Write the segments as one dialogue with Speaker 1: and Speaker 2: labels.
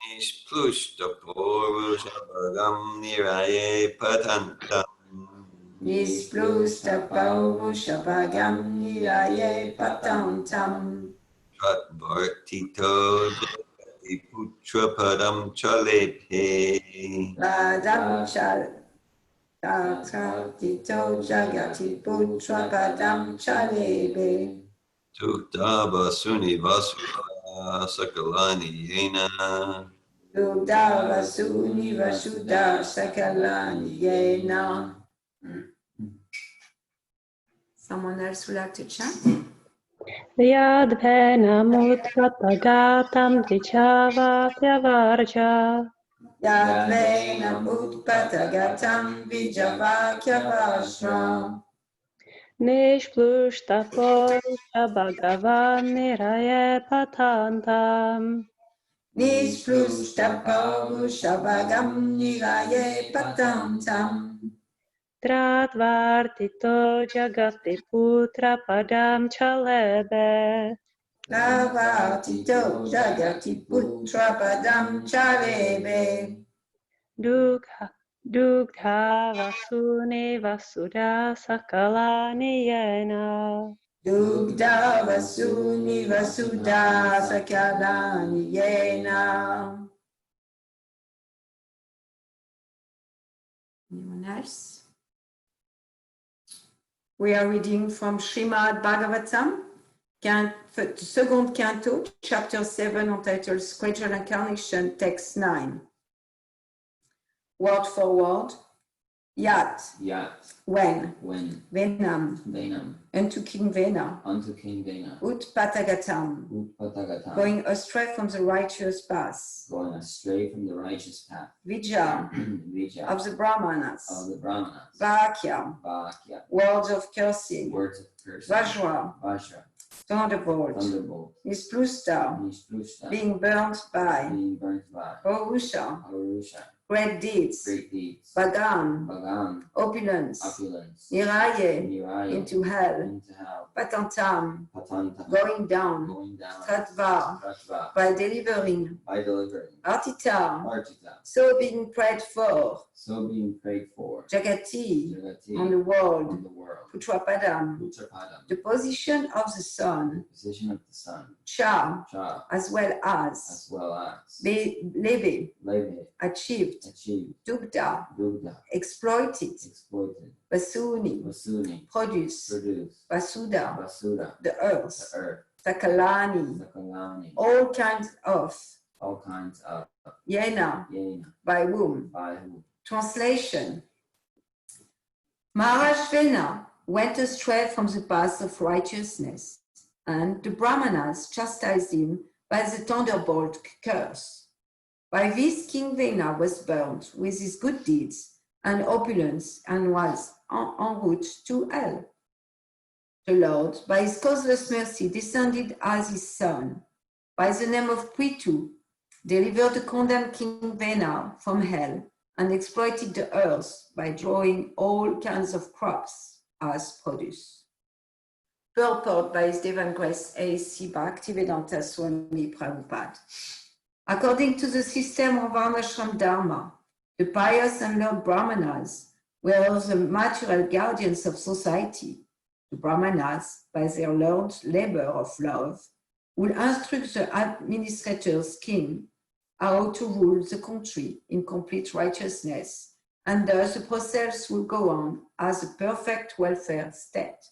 Speaker 1: Nishplushtapurushabhagam niraye patantam.
Speaker 2: Nishplushtapurushabhagam niraye patantam.
Speaker 1: Tratvartito jagati putra padam chalepe.
Speaker 2: Padam Tratvartito jagati putra padam chalebe.
Speaker 1: Tuktava suni vasudha sakalani yena.
Speaker 2: Dugda vasuni vasuda sakalani yena. Someone else would like to chant?
Speaker 3: Yadvenamutpatagatam dvichavaklavarja.
Speaker 2: Yadvenamutpatagatam vijavakyavasra.
Speaker 3: Nishplushtapurusha bhagavan niraye patantam.
Speaker 2: Nishplushtapurushabhagam niraye patantam.
Speaker 3: Tratvartito jagati putra padam chalebe.
Speaker 2: Tratvartito jagati putra padam chalebe.
Speaker 3: Dugdha vasuni vasuda sakalani yena.
Speaker 2: Dugda vasuni vasuda sakalani yena. Anyone else? We are reading from Srimad Bhagavatam, second canto, chapter 7, entitled Spiritual Incarnation, text 9. Word for word. Yat. When. Venam. Unto King Vena. Utpatagatam. Going astray from the righteous path. Vijja. Of the Brahmanas. Vakya. Words of cursing. Vajra. Thunderbolt. Nisplusta. Being burnt by. Purusha. Great deeds. Bhagam. Opulence. Niraye. Into hell. Patantam. Going down. Tratva. By delivering. Artita. So being prayed for. Jagati. On the world. Putrapadam. The position of the sun. Cha. As well as. Leve. Achieved. Dugda. Exploited. Vasuni. Produce. Vasuda. The earth. Sakalani. All kinds of. Yena. By whom? Translation. Maharaj Vena went astray from the path of righteousness, and the Brahmanas chastised him by the thunderbolt curse. By this, King Vena was burnt with his good deeds and opulence and was en route to hell. The Lord, by his causeless mercy, descended as his son. By the name of Prithu, delivered the condemned King Vena from hell and exploited the earth by drawing all kinds of crops as produce. Purport by His Divine Grace A.C. Bhaktivedanta Swami Prabhupada. According to the system of Varnasrama Dharma, the pious and learned Brahmanas were the material guardians of society. The Brahmanas, by their learned labor of love, will instruct the administrator's king how to rule the country in complete righteousness, and thus the process will go on as a perfect welfare state.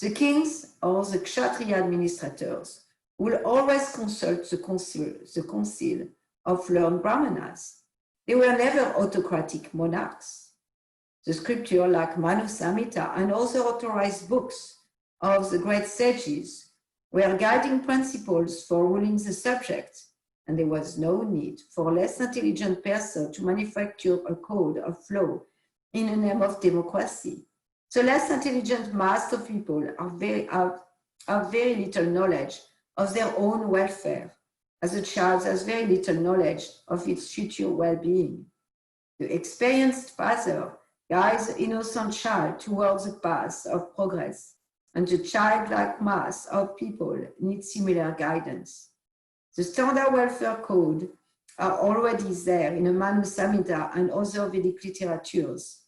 Speaker 2: The kings or the Kshatriya administrators will always consult the council of learned Brahmanas. They were never autocratic monarchs. The scripture, like Manu Samhita and other authorized books of the great sages, were guiding principles for ruling the subject, and there was no need for a less intelligent person to manufacture a code of law in the name of democracy. The less intelligent mass of people have very little knowledge of their own welfare, as a child has very little knowledge of its future well-being. The experienced father guides the innocent child towards the path of progress, and the childlike mass of people need similar guidance. The standard welfare code are already there in the Manu Samhita and other Vedic literatures.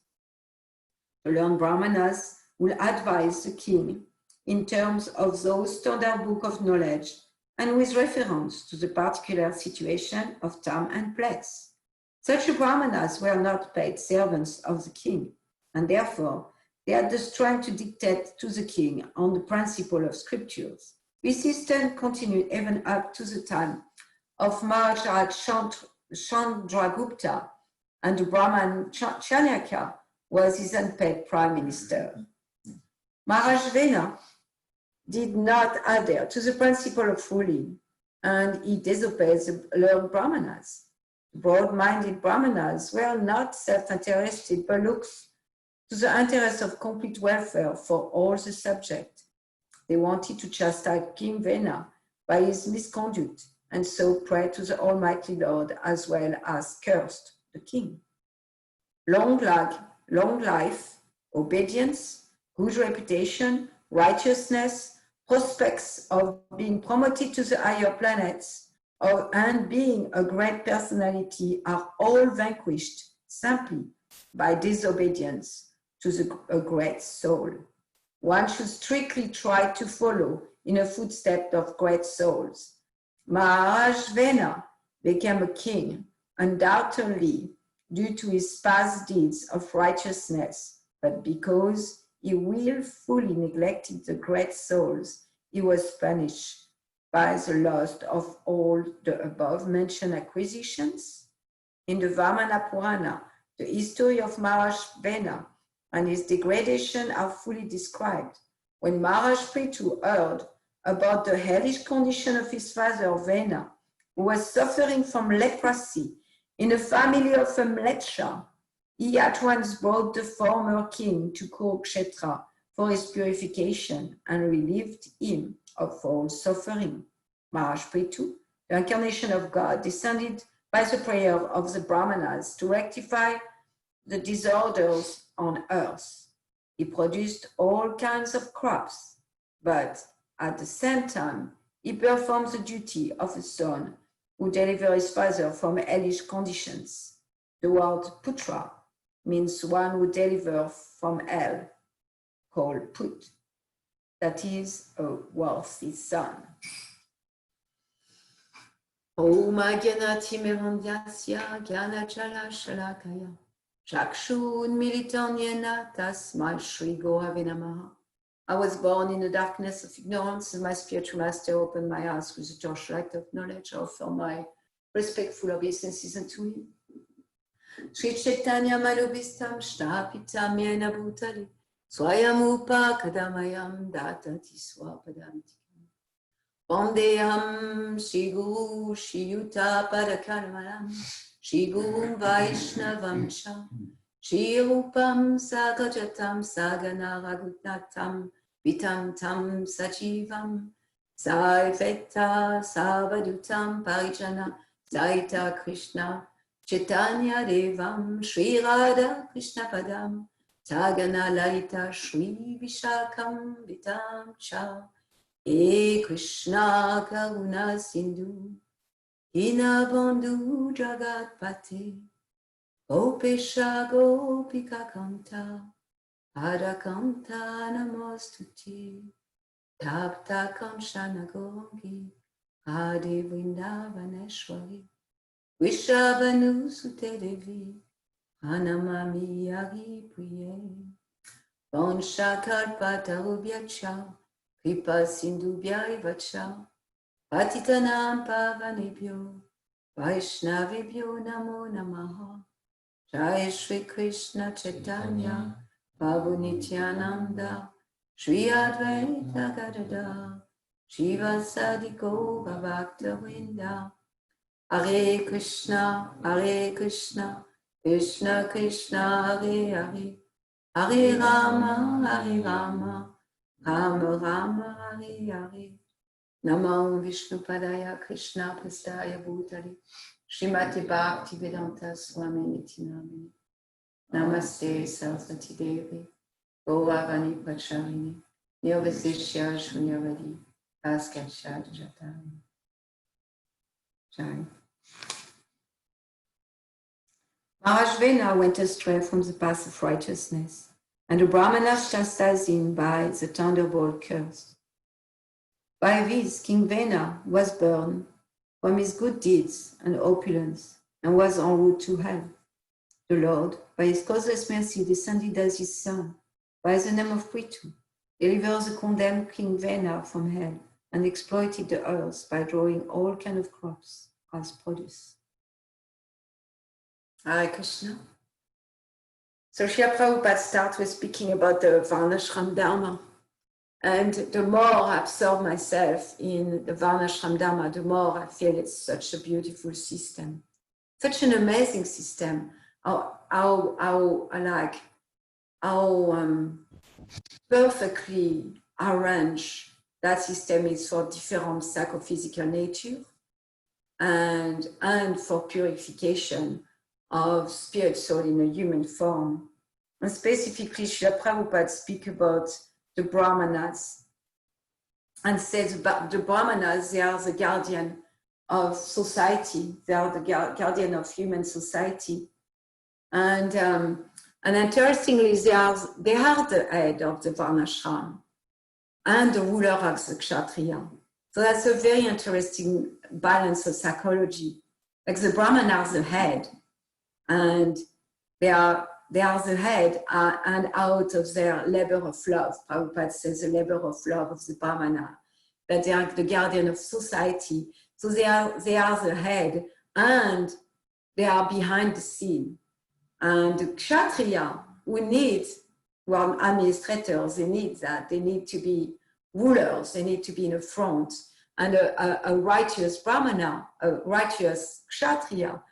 Speaker 2: The learned Brahmanas will advise the king in terms of those standard book of knowledge and with reference to the particular situation of time and place. Such Brahmanas were not paid servants of the king, and therefore they had the strength to dictate to the king on the principle of scriptures. This system continued even up to the time of Maharaja Chandragupta, and the Brahman Chanakya was his unpaid prime minister. Maharaj Vena did not adhere to the principle of ruling, and he disobeyed the learned Brahmanas. Broad-minded Brahmanas were not self-interested, but looked to the interest of complete welfare for all the subjects. They wanted to chastise King Vena by his misconduct, and so prayed to the Almighty Lord as well as cursed the king. Long life, obedience, good reputation, righteousness, prospects of being promoted to the higher planets, and being a great personality are all vanquished simply by disobedience to a great soul. One should strictly try to follow in the footsteps of great souls. Maharaj Vena became a king, undoubtedly due to his past deeds of righteousness, but because he willfully neglected the great souls, he was punished by the loss of all the above-mentioned acquisitions. In the Vamana Purana, the history of Maharaj Vena and his degradation are fully described. When Maharaj Prithu heard about the hellish condition of his father Vena, who was suffering from leprosy in the family of a Mlecha, he at once brought the former king to Kurukshetra for his purification and relieved him of all suffering. Maharaj Prithu, the incarnation of God, descended by the prayer of the Brahmanas to rectify the disorders on earth. He produced all kinds of crops, but at the same time, he performed the duty of a son who delivered his father from hellish conditions. The word putra means one who delivers from hell, called put, that is, a worthy son. Om Agyanati Merandyasya Gyanachala Shalakaya Chakshun Militanyena Tasmai Shri Gurave Namaha. I was born in the darkness of ignorance, and my spiritual master opened my eyes with the torchlight of knowledge. I offer my respectful obeisances unto him. Sri Chaitanya Malobhistam Shtapitam Yena Bhutale Swayam Kadamayam Datati Swapadantikam Vandeham Shri Guru Shri Yuta Padakamalam Shri Guru Vaishnavam Cha Shri Rupam Sagajatam Sagana Raghunatam Vitam Tam Sachivam Saiveta Savadutam Parijana Saita Krishna Chaitanya Devam Shri Radha Krishna Padam Sagana Laita Shri Vishakam Vitam Cha E Krishna Karuna Sindhu Dinabandhu Jagat Pate Gopesha Gopika Kanta Adakanta Namastuti Tapta Kanchana Gogi Adi Vrindavaneshwari Vishabhanu Sute Devi Anamami Yagi Priye Vansha Kalpata Rubhyacha Kripa Sindhubhya Vacha Patitanam Pavanebhyo Vaishnavebhyo Namo Namaha Jai Shri Krishna Chaitanya Prabhu Nityananda Shri Advaita Gadada Shiva Sadiko Bhavakta Vrinda Hare Krishna Krishna Krishna Hare Hare Hare Rama Rama Rama Hare Hare Namo Vishnu Padaya Krishna Prastaya Bhutale Srimati Bhakti Vedanta Swami Niti Namini Namaste Saraswati Devi Gauravani Pracharini Nirvasishya Shunyavadi Bhaskar Jatani Jai. Maharashvena went astray from the path of righteousness, and the Brahmanas chastised him by the thunderbolt curse. By this, King Vena was burned from his good deeds and opulence, and was en route to hell. The Lord, by his causeless mercy, descended as his son, by the name of Prithu, delivered the condemned King Vena from hell, and exploited the earth by drawing all kinds of crops as produce. Hare Krishna. So Srila Prabhupada starts with speaking about the Varnasrama Dharma. And the more I absorb myself in the Varnasrama Dharma, the more I feel it's such a beautiful system. Such an amazing system. How perfectly arranged that system is for different psychophysical nature and for purification of spirit soul in a human form. And specifically, Srila Prabhupada speaks about the Brahmanas and says about the Brahmanas, they are the guardian of society, they are the guardian of human society. And interestingly, they are the head of the Varnasrama and the ruler of the Kshatriya. So that's a very interesting balance of psychology. Like the Brahmanas are the head, and they are the head, and out of their labor of love, Prabhupada says the labor of love of the Brahmana, that they are the guardian of society. So they are the head, and they are behind the scene. And the Kshatriya, who are administrators, they need that. They need to be rulers. They need to be in the front. And a righteous Brahmana, a righteous Kshatriya,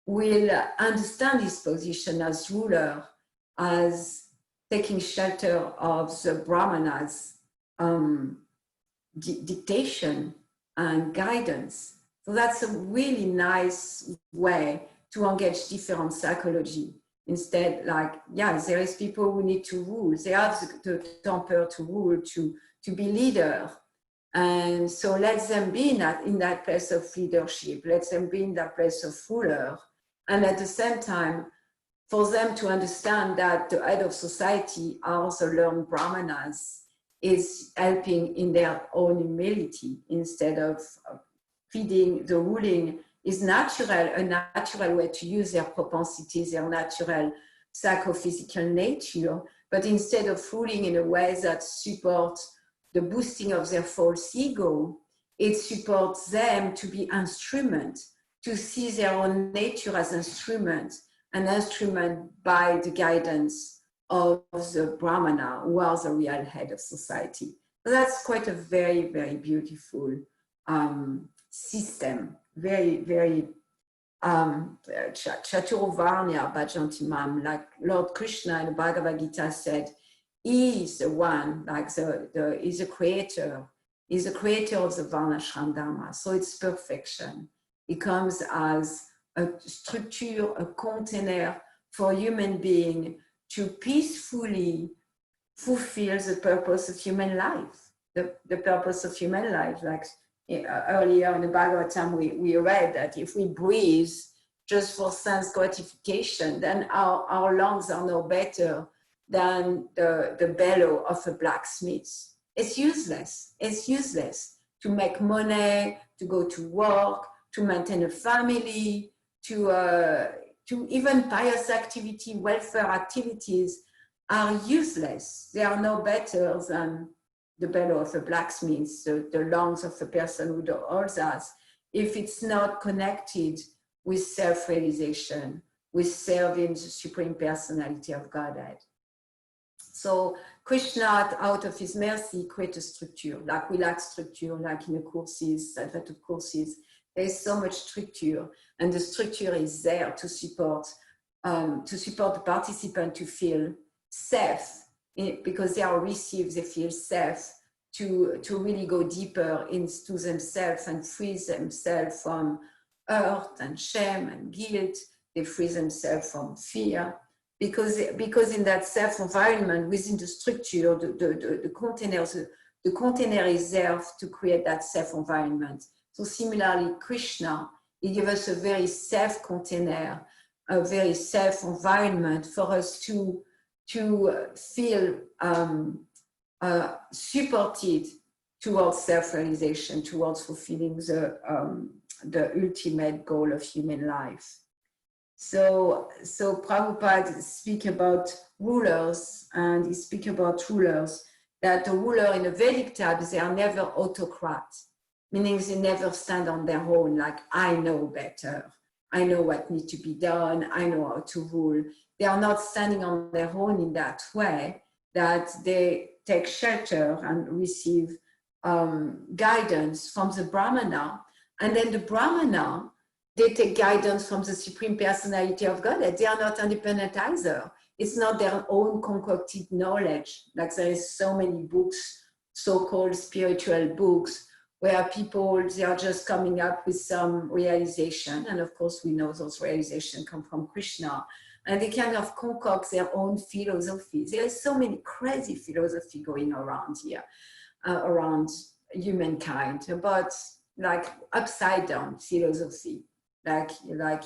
Speaker 2: will understand his position as ruler, as taking shelter of the Brahmana's dictation and guidance. So that's a really nice way to engage different psychology. Instead, there is people who need to rule. They have the temper to rule, to be leader. And so let them be in that place of leadership. Let them be in that place of ruler. And at the same time, for them to understand that the head of society are also learned Brahmanas is helping in their own humility instead of feeding the ruling is a natural way to use their propensities, their natural psychophysical nature, but instead of ruling in a way that supports the boosting of their false ego, it supports them to be instruments, to see their own nature as an instrument by the guidance of the Brahmana, who are the real head of society. So that's quite a very, very beautiful system. Very, very Chaturvarnya Bhajantimam, like Lord Krishna in the Bhagavad Gita said, he is the one, he's a creator. He's the creator of the Varnasrama Dharma. So it's perfection. It comes as a structure, a container for human being to peacefully fulfill the purpose of human life. The purpose of human life, like earlier in the Bhagavatam, we read that if we breathe just for sense gratification, then our lungs are no better than the bellow of a blacksmith. It's useless. It's useless to make money, to go to work, to maintain a family, to even pious activity, welfare activities are useless. They are no better than the bellow of a blacksmith, the lungs of a person who does all that, if it's not connected with self-realization, with serving the Supreme Personality of Godhead. So Krishna, out of his mercy, created a structure, like we like structure, like in the courses, Advaita courses, there is so much structure, and the structure is there to support the participant to feel safe, because they are received, they feel safe to really go deeper into themselves and free themselves from hurt and shame and guilt. They free themselves from fear. Because in that safe environment, within the structure, the container is there to create that safe environment. So similarly, Krishna, he gave us a very safe container a very safe environment for us to feel supported towards self-realization, towards fulfilling the ultimate goal of human life. So Prabhupada speaks about rulers, and he speaks about rulers, that the ruler in the Vedic times, they are never autocrats, meaning they never stand on their own, like, I know better, I know what needs to be done, I know how to rule. They are not standing on their own in that way, that they take shelter and receive guidance from the Brahmana, and then the Brahmana, they take guidance from the Supreme Personality of God. They are not independent either. It's not their own concocted knowledge. Like there is so many books, so-called spiritual books, where people, they are just coming up with some realization. And of course, we know those realizations come from Krishna. And they kind of concoct their own philosophy. There is so many crazy philosophy going around here, around humankind, about like upside down philosophy. Like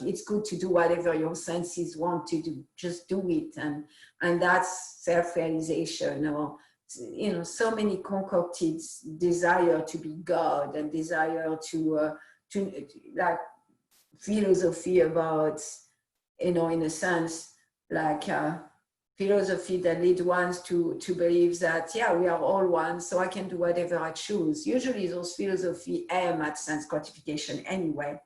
Speaker 2: it's good to do whatever your senses want to do, just do it, and that's self-realization. Or, you know, so many concocted desire to be God and desire to like philosophy about, you know, in a sense, like philosophy that lead ones to believe that, yeah, we are all one, so I can do whatever I choose. Usually those philosophy aim at sense gratification anyway.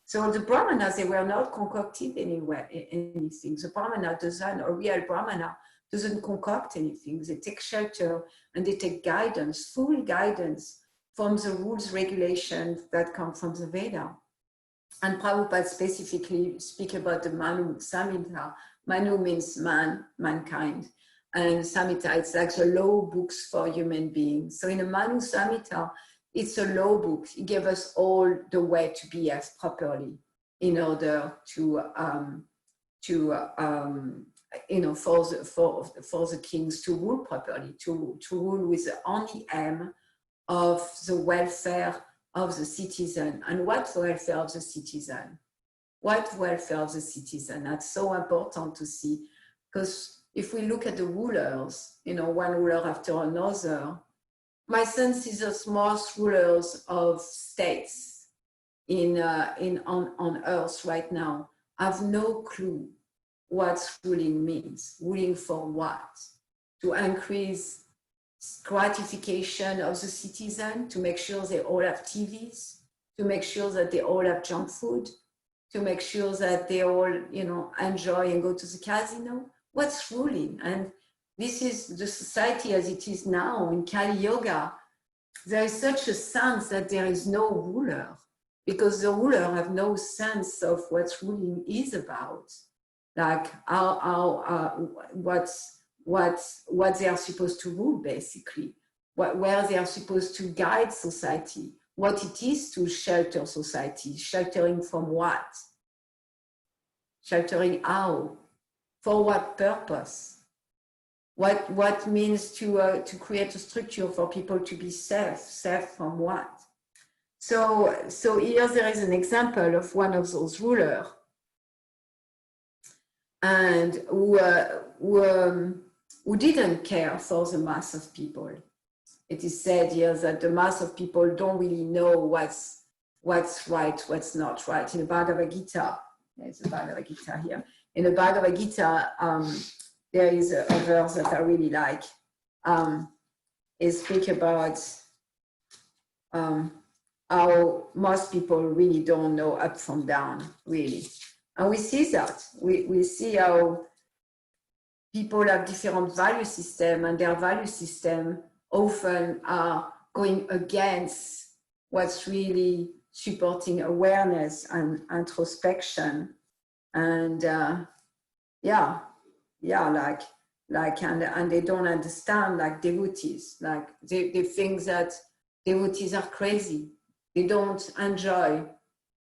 Speaker 2: So the Brahmanas, they were not concocted anywhere, anything. The Brahmana doesn't, a real Brahmana doesn't concoct anything. They take shelter and they take guidance, full guidance from the rules, regulations that come from the Veda. And Prabhupada specifically speak about the Manu Samhita. Manu means man, mankind. And Samhita, it's like the law books for human beings. So in the Manu Samhita, it's a law book. It gave us all the way to behave properly in order to you know, for the kings to rule properly, to rule with the only aim of the welfare of the citizen. And what welfare of the citizen? What welfare of the citizen? That's so important to see, because if we look at the rulers, you know, one ruler after another, my sense is the most rulers of states on earth right now have no clue what ruling means. Ruling for what? To increase gratification of the citizen, to make sure they all have TVs, to make sure that they all have junk food, to make sure that they all, you know, enjoy and go to the casino. What's ruling? And this is the society as it is now in Kali Yoga. There is such a sense that there is no ruler, because the ruler have no sense of what ruling is about, like what they are supposed to rule, basically, where they are supposed to guide society, what it is to shelter society, sheltering from what, sheltering how, for what purpose. What means to create a structure for people to be safe from what? So here there is an example of one of those rulers, and who didn't care for the mass of people. It is said here that the mass of people don't really know what's right, what's not right. In the Bhagavad Gita, there's a Bhagavad Gita here. In the Bhagavad Gita, there is a verse that I really like. It speaks about how most people really don't know up from down, really. And we see that. We see how people have different value system, and their value system often are going against what's really supporting awareness and introspection. And and they don't understand, like devotees, like they think that devotees are crazy. They don't enjoy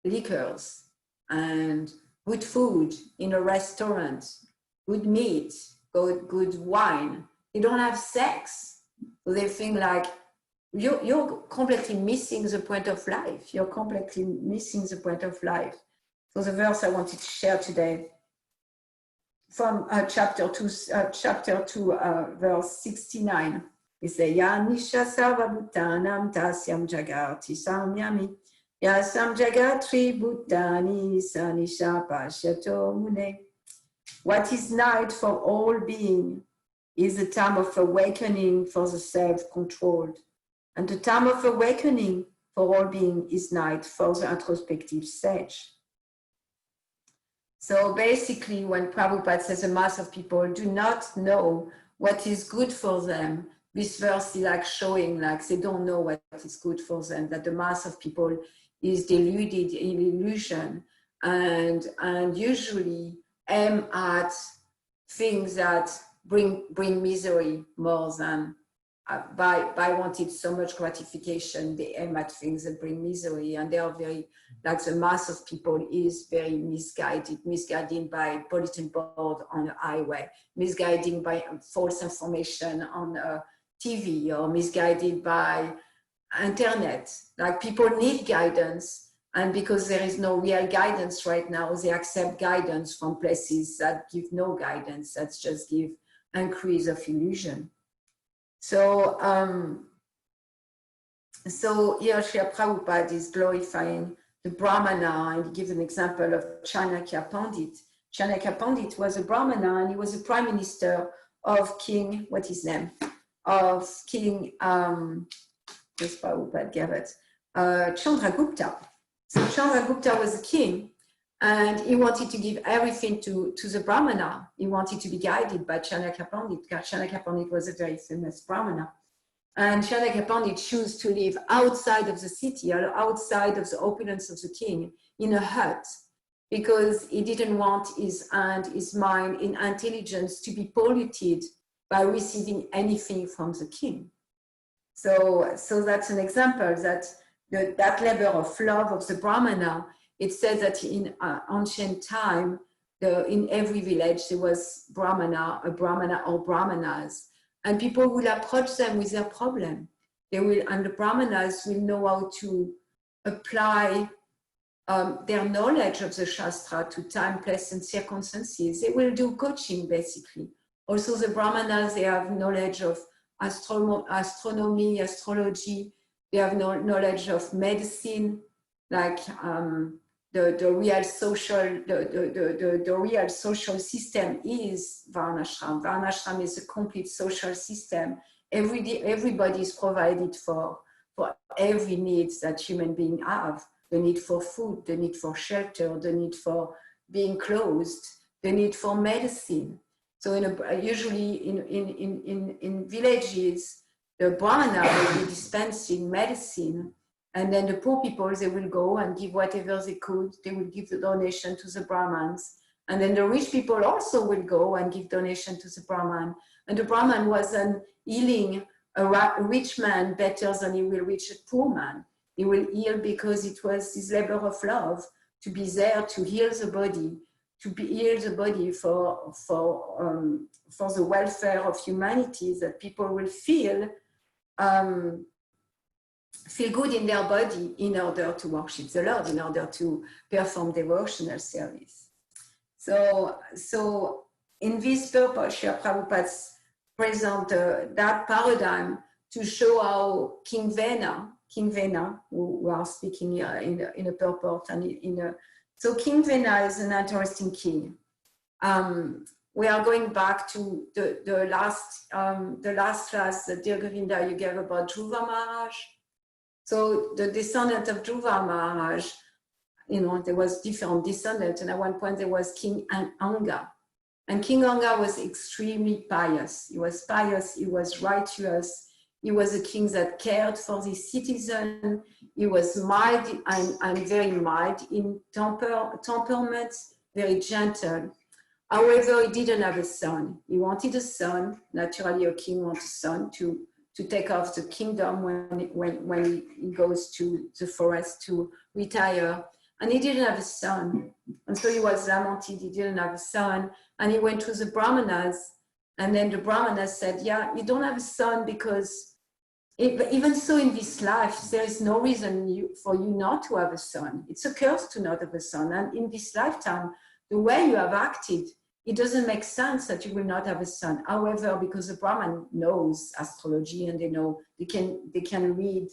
Speaker 2: liquors and good food in a restaurant, good meat, good wine. They don't have sex. So they think like, you're completely missing the point of life. You're completely missing the point of life. So the verse I wanted to share today from chapter 2, verse 69. He says, Yanisha sarvabhutanam tasyam jagarti samyami yasam jagatri bhutani sanisha pashyato mune. What is night for all being is a time of awakening for the self-controlled. And the time of awakening for all being is night for the introspective sage. So basically, when Prabhupada says a mass of people do not know what is good for them, this verse is like showing like they don't know what is good for them, that the mass of people is deluded in illusion and usually aim at things that bring misery more than by wanting so much gratification, they aim at things that bring misery, and they are very, like the mass of people is very misguided by bulletin board on the highway, misguided by false information on TV, or misguided by internet. Like people need guidance, and because there is no real guidance right now, they accept guidance from places that give no guidance, that just give increase of illusion. So, here Srila Prabhupada is glorifying the Brahmana, and he gives an example of Chanakya Pandit. Chanakya Pandit was a Brahmana, and he was the prime minister of King, what's his name? Of King, yes, Prabhupada gave it, Chandragupta. So Chandragupta was a king, and he wanted to give everything to the Brahmana. He wanted to be guided by Chanakya Pandit, because Chanakya Pandit was a very famous Brahmana. And Chanakya Pandit chose to live outside of the city, or outside of the opulence of the king, in a hut, because he didn't want his hand, his mind, his intelligence to be polluted by receiving anything from the king. So that's an example that that level of love of the Brahmana. It says that in ancient time, in every village there was a Brahmana or Brahmanas, and people will approach them with their problem. And the Brahmanas will know how to apply their knowledge of the Shastra to time, place, and circumstances. They will do coaching, basically. Also, the Brahmanas, they have knowledge of astronomy, astrology. They have knowledge of medicine, like the real social system is Varnasrama. Varnasrama is a complete social system. Everybody is provided for every need that human beings have. The need for food, the need for shelter, the need for being clothed, the need for medicine. So usually in villages, the Brahmana will be dispensing medicine, and then the poor people, they will go and give whatever they could. They will give the donation to the Brahmans. And then the rich people also will go and give donation to the Brahman. And the Brahman wasn't healing a rich man better than he will reach a poor man. He will heal because it was his labor of love to be there to heal the body, heal the body for the welfare of humanity, that people will feel good in their body in order to worship the Lord, in order to perform devotional service. So in this purpose, Srila Prabhupada present that paradigm to show how King Vena, who are speaking here in a purport, and so King Vena is an interesting king. We are going back to the last class that Dear Govinda you gave about Dhruva Maharaj. So the descendant of Dhruva Maharaj, there was different descendants, and at one point there was King Anga. And King Anga was extremely pious. He was pious, he was righteous, he was a king that cared for the citizen, he was mild and very mild in temperament, very gentle. However, he didn't have a son. He wanted a son. Naturally, a king wants a son to take off the kingdom when he goes to the forest to retire. And he didn't have a son. And so he was lamented, he didn't have a son. And he went to the Brahmanas. And then the Brahmanas said, yeah, you don't have a son because even so in this life, there is no reason for you not to have a son. It's a curse to not have a son. And in this lifetime, the way you have acted it doesn't make sense that you will not have a son. However, because the Brahman knows astrology and they can read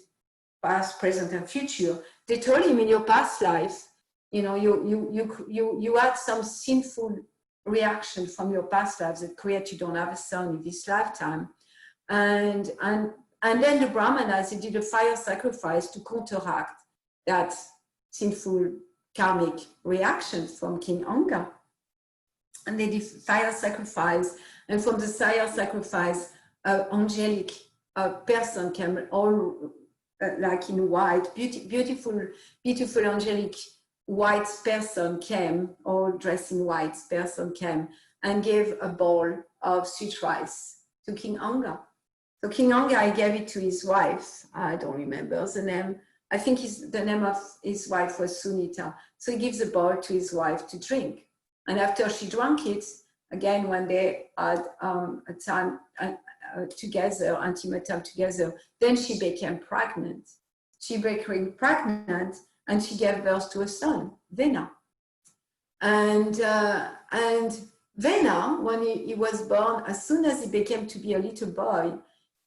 Speaker 2: past, present, and future, they told him in your past life, you had some sinful reaction from your past lives that create you don't have a son in this lifetime. And then the Brahmanas, they did a fire sacrifice to counteract that sinful karmic reaction from King Anga. And they did fire sacrifice, and from the fire sacrifice, angelic person came all like in white, beautiful angelic white person came, all dressed in white person came and gave a bowl of sweet rice to King Anga. So King Anga, he gave it to his wife. I don't remember the name. I think the name of his wife was Sunita. So he gives the bowl to his wife to drink. And after she drank it, again, when they had a time together, intimate time together, then she became pregnant. She became pregnant and she gave birth to a son, Vena. And Vena, when he was born, as soon as he became to be a little boy,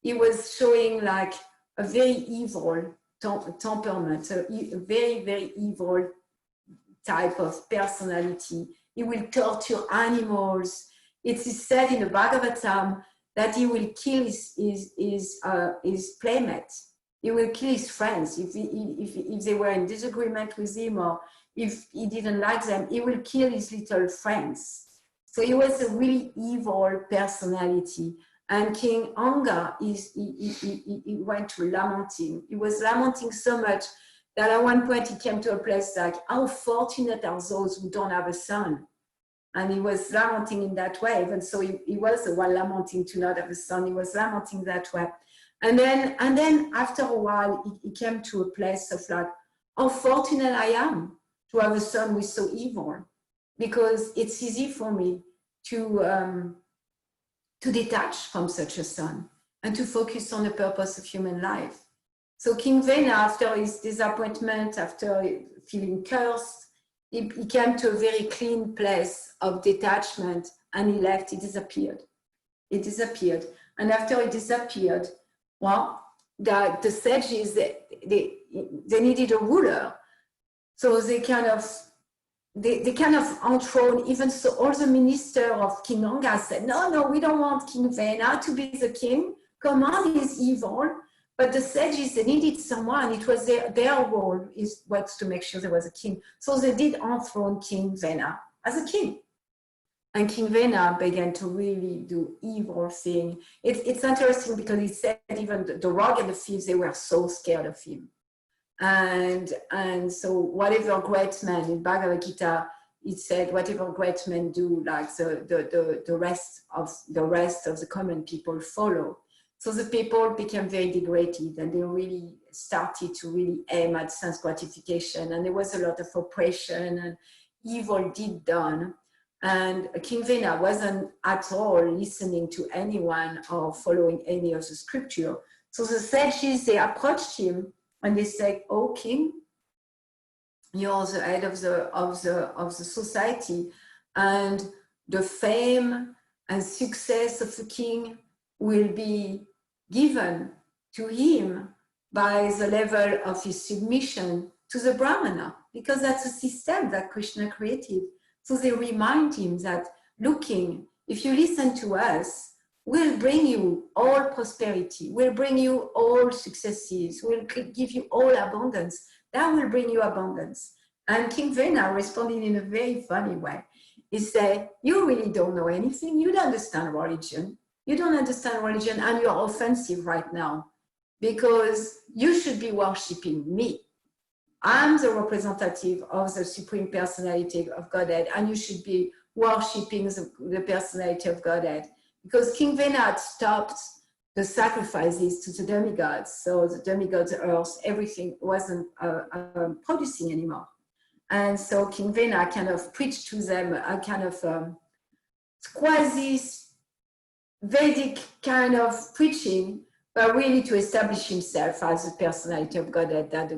Speaker 2: he was showing like a very evil temperament, a very, very evil type of personality. He will torture animals. It is said in the Bhagavatam that he will kill his playmates. He will kill his friends if they were in disagreement with him or if he didn't like them. He will kill his little friends. So he was a really evil personality. And King Anga, he went to lamenting. He was lamenting so much that at one point he came to a place like, how fortunate are those who don't have a son? And he was lamenting in that way. And so he was the one lamenting to not have a son. He was lamenting that way. And then after a while, he came to a place of like, how fortunate I am to have a son who is so evil, because it's easy for me to detach from such a son and to focus on the purpose of human life. So King Vena, after his disappointment, after feeling cursed, he came to a very clean place of detachment and he left, he disappeared. He disappeared. And after he disappeared, well, the sages, they needed a ruler. So they kind of enthroned, even so all the ministers of King Anga said, no, we don't want King Vena to be the king. Come on, he's evil. But the sages, they needed someone. It was their role was to make sure there was a king. So they did enthrone King Vena as a king. And King Vena began to really do evil things. It's interesting because he said even the rogue and the thieves, they were so scared of him. And so whatever great men in Bhagavad Gita, it said whatever great men do, like the rest of the common people follow. So the people became very degraded and they really started to really aim at sense gratification, and there was a lot of oppression and evil deed done. And King Vena wasn't at all listening to anyone or following any of the scripture. So the sages, they approached him and they said, "Oh, king, you're the head of the society, and the fame and success of the king will be given to him by the level of his submission to the Brahmana, because that's a system that Krishna created." So they remind him that, looking, if you listen to us, we'll bring you all prosperity, we'll bring you all successes, we'll give you all abundance. That will bring you abundance. And King Vena responded in a very funny way. He said, "You really don't know anything. You don't understand religion. You don't understand religion, and you're offensive right now because you should be worshiping me. I'm the representative of the Supreme Personality of Godhead, and you should be worshiping the Personality of Godhead." Because King Vena had stopped the sacrifices to the demigods. So the demigods, the earth, everything wasn't producing anymore. And so King Vena kind of preached to them a kind of quasi-Vedic kind of preaching, but really to establish himself as the Personality of Godhead that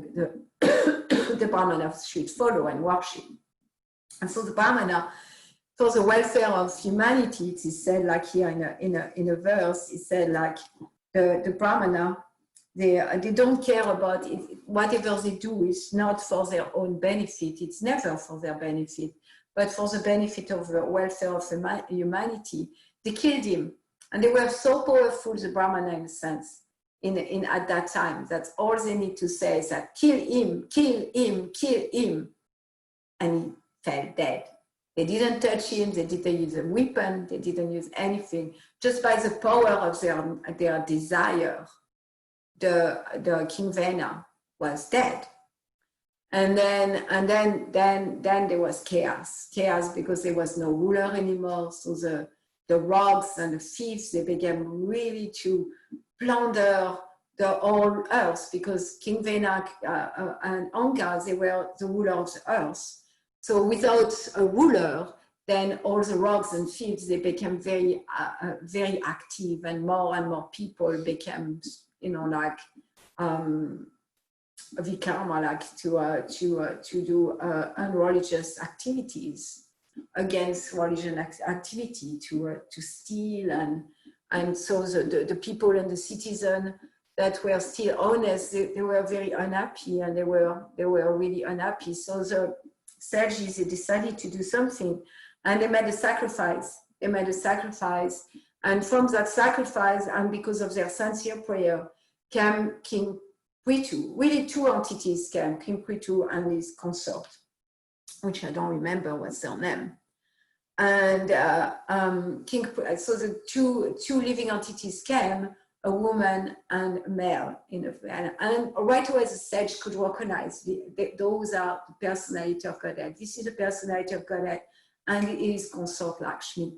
Speaker 2: the Brahmana should follow and worship. And so the Brahmana for the welfare of humanity, it is said like here in a verse, it said like the Brahmana, they don't care about it. Whatever they do is not for their own benefit. It's never for their benefit, but for the benefit of the welfare of humanity. They killed him, and they were so powerful, the Brahmana, in a sense, in at that time. That's all they need to say is that kill him, kill him, kill him, and he fell dead. They didn't touch him. They didn't use a weapon. They didn't use anything. Just by the power of their desire, the King Vena was dead. And then there was chaos because there was no ruler anymore. So the rogues and the thieves, they began really to plunder the whole earth, because King Vena and Anga, they were the ruler of the earth. So without a ruler, then all the rogues and thieves, they became very active, and more people became, like vikarma, like to do unreligious activities against religion activity, to steal, and so the people and the citizen that were still honest, they were very unhappy, and they were really unhappy. So the Sages, they decided to do something, and they made a sacrifice. And from that sacrifice, and because of their sincere prayer, came King Prithu. Really, two entities came, King Prithu and his consort, which I don't remember what's their name. And so the two living entities came, a woman and a male, and right away the sage could recognize those are the personality of Godhead. This is the personality of Godhead, and it is consort Lakshmi.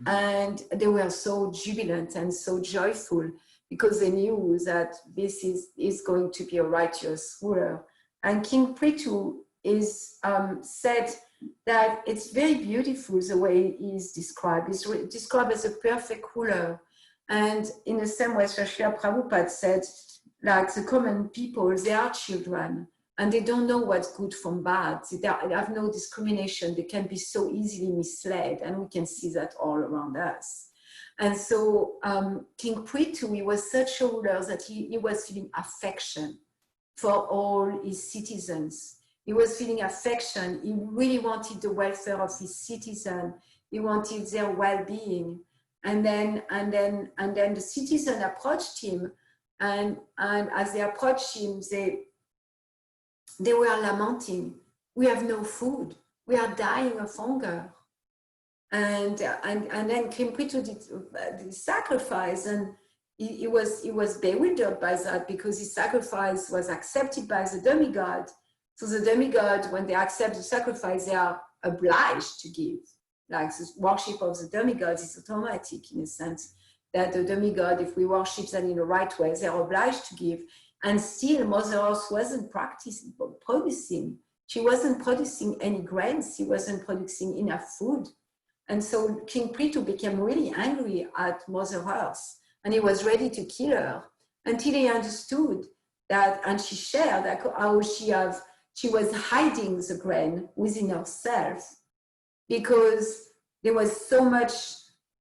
Speaker 2: And they were so jubilant and so joyful, because they knew that this is going to be a righteous ruler. And King Prithu is said that it's very beautiful the way he is described. He's described as a perfect ruler. And in the same way, Srila Prabhupada said, like the common people, they are children, and they don't know what's good from bad. They have no discrimination. They can be so easily misled, and we can see that all around us. And so King Prithu, he was such a ruler that he was feeling affection for all his citizens. He was feeling affection. He really wanted the welfare of his citizens. He wanted their well-being. And then the citizen approached him, and as they approached him, they were lamenting. We have no food. We are dying of hunger. And then King Prithu did the sacrifice, and he was bewildered by that, because his sacrifice was accepted by the demigod. So the demigod, when they accept the sacrifice, they are obliged to give. Like the worship of the demigods is automatic, in a sense that the demigod, if we worship them in the right way, they're obliged to give. And still, Mother Earth wasn't producing. She wasn't producing any grains. She wasn't producing enough food. And so King Prithu became really angry at Mother Earth, and he was ready to kill her, until he understood that, and she shared that how she was hiding the grain within herself, because there was so much,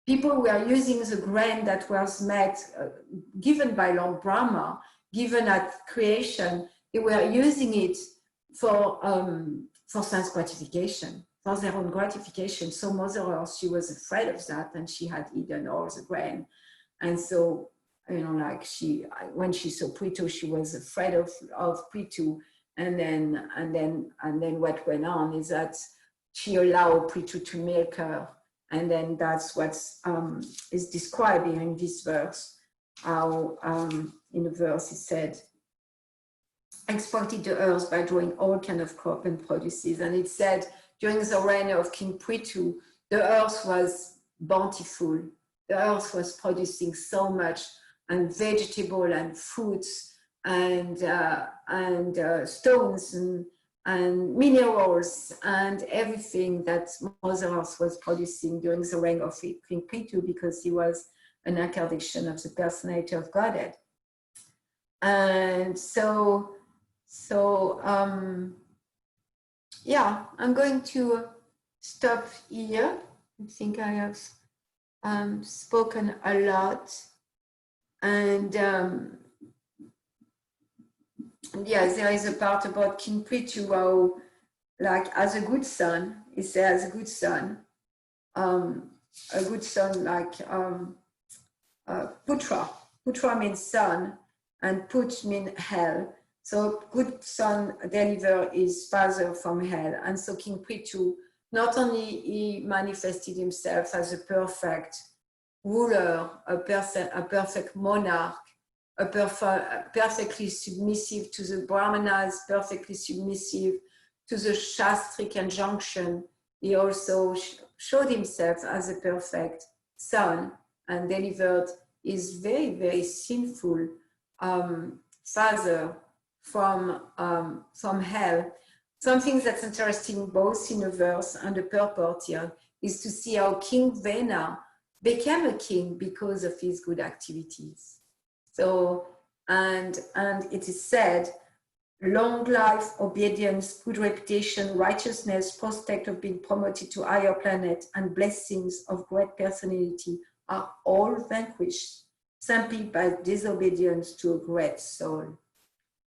Speaker 2: people were using the grain that was made, given by Lord Brahma, given at creation, they were using it for sense gratification, for their own gratification. So Mother Earth, she was afraid of that, and she had eaten all the grain. And so, like when she saw Prithu, she was afraid of Prithu. And then what went on is that she allowed Prithu to milk her. And then that's what is described here in this verse, how in the verse it said, exploited the earth by drawing all kind of crop and produces. And it said, during the reign of King Prithu, the earth was bountiful. The earth was producing so much, and vegetable and fruits and stones and minerals and everything that Mother Earth was producing during the reign of King Prithu, because he was an incarnation of the personality of Godhead. And yeah, I'm going to stop here. I think I have spoken a lot. And yeah, there is a part about King Prithu, how, like, as a good son, he says, a good son, like Putra. Putra means son, and Put means hell. So good son deliver his father from hell. And so King Prithu, not only he manifested himself as a perfect ruler, a perfect monarch, perfectly submissive to the Brahmanas, perfectly submissive to the shastric injunction. He also showed himself as a perfect son and delivered his very, very sinful father from hell. Something that's interesting both in the verse and the purport here is to see how King Vena became a king because of his good activities. So, and it is said, long life, obedience, good reputation, righteousness, prospect of being promoted to higher planet, and blessings of great personality are all vanquished simply by disobedience to a great soul.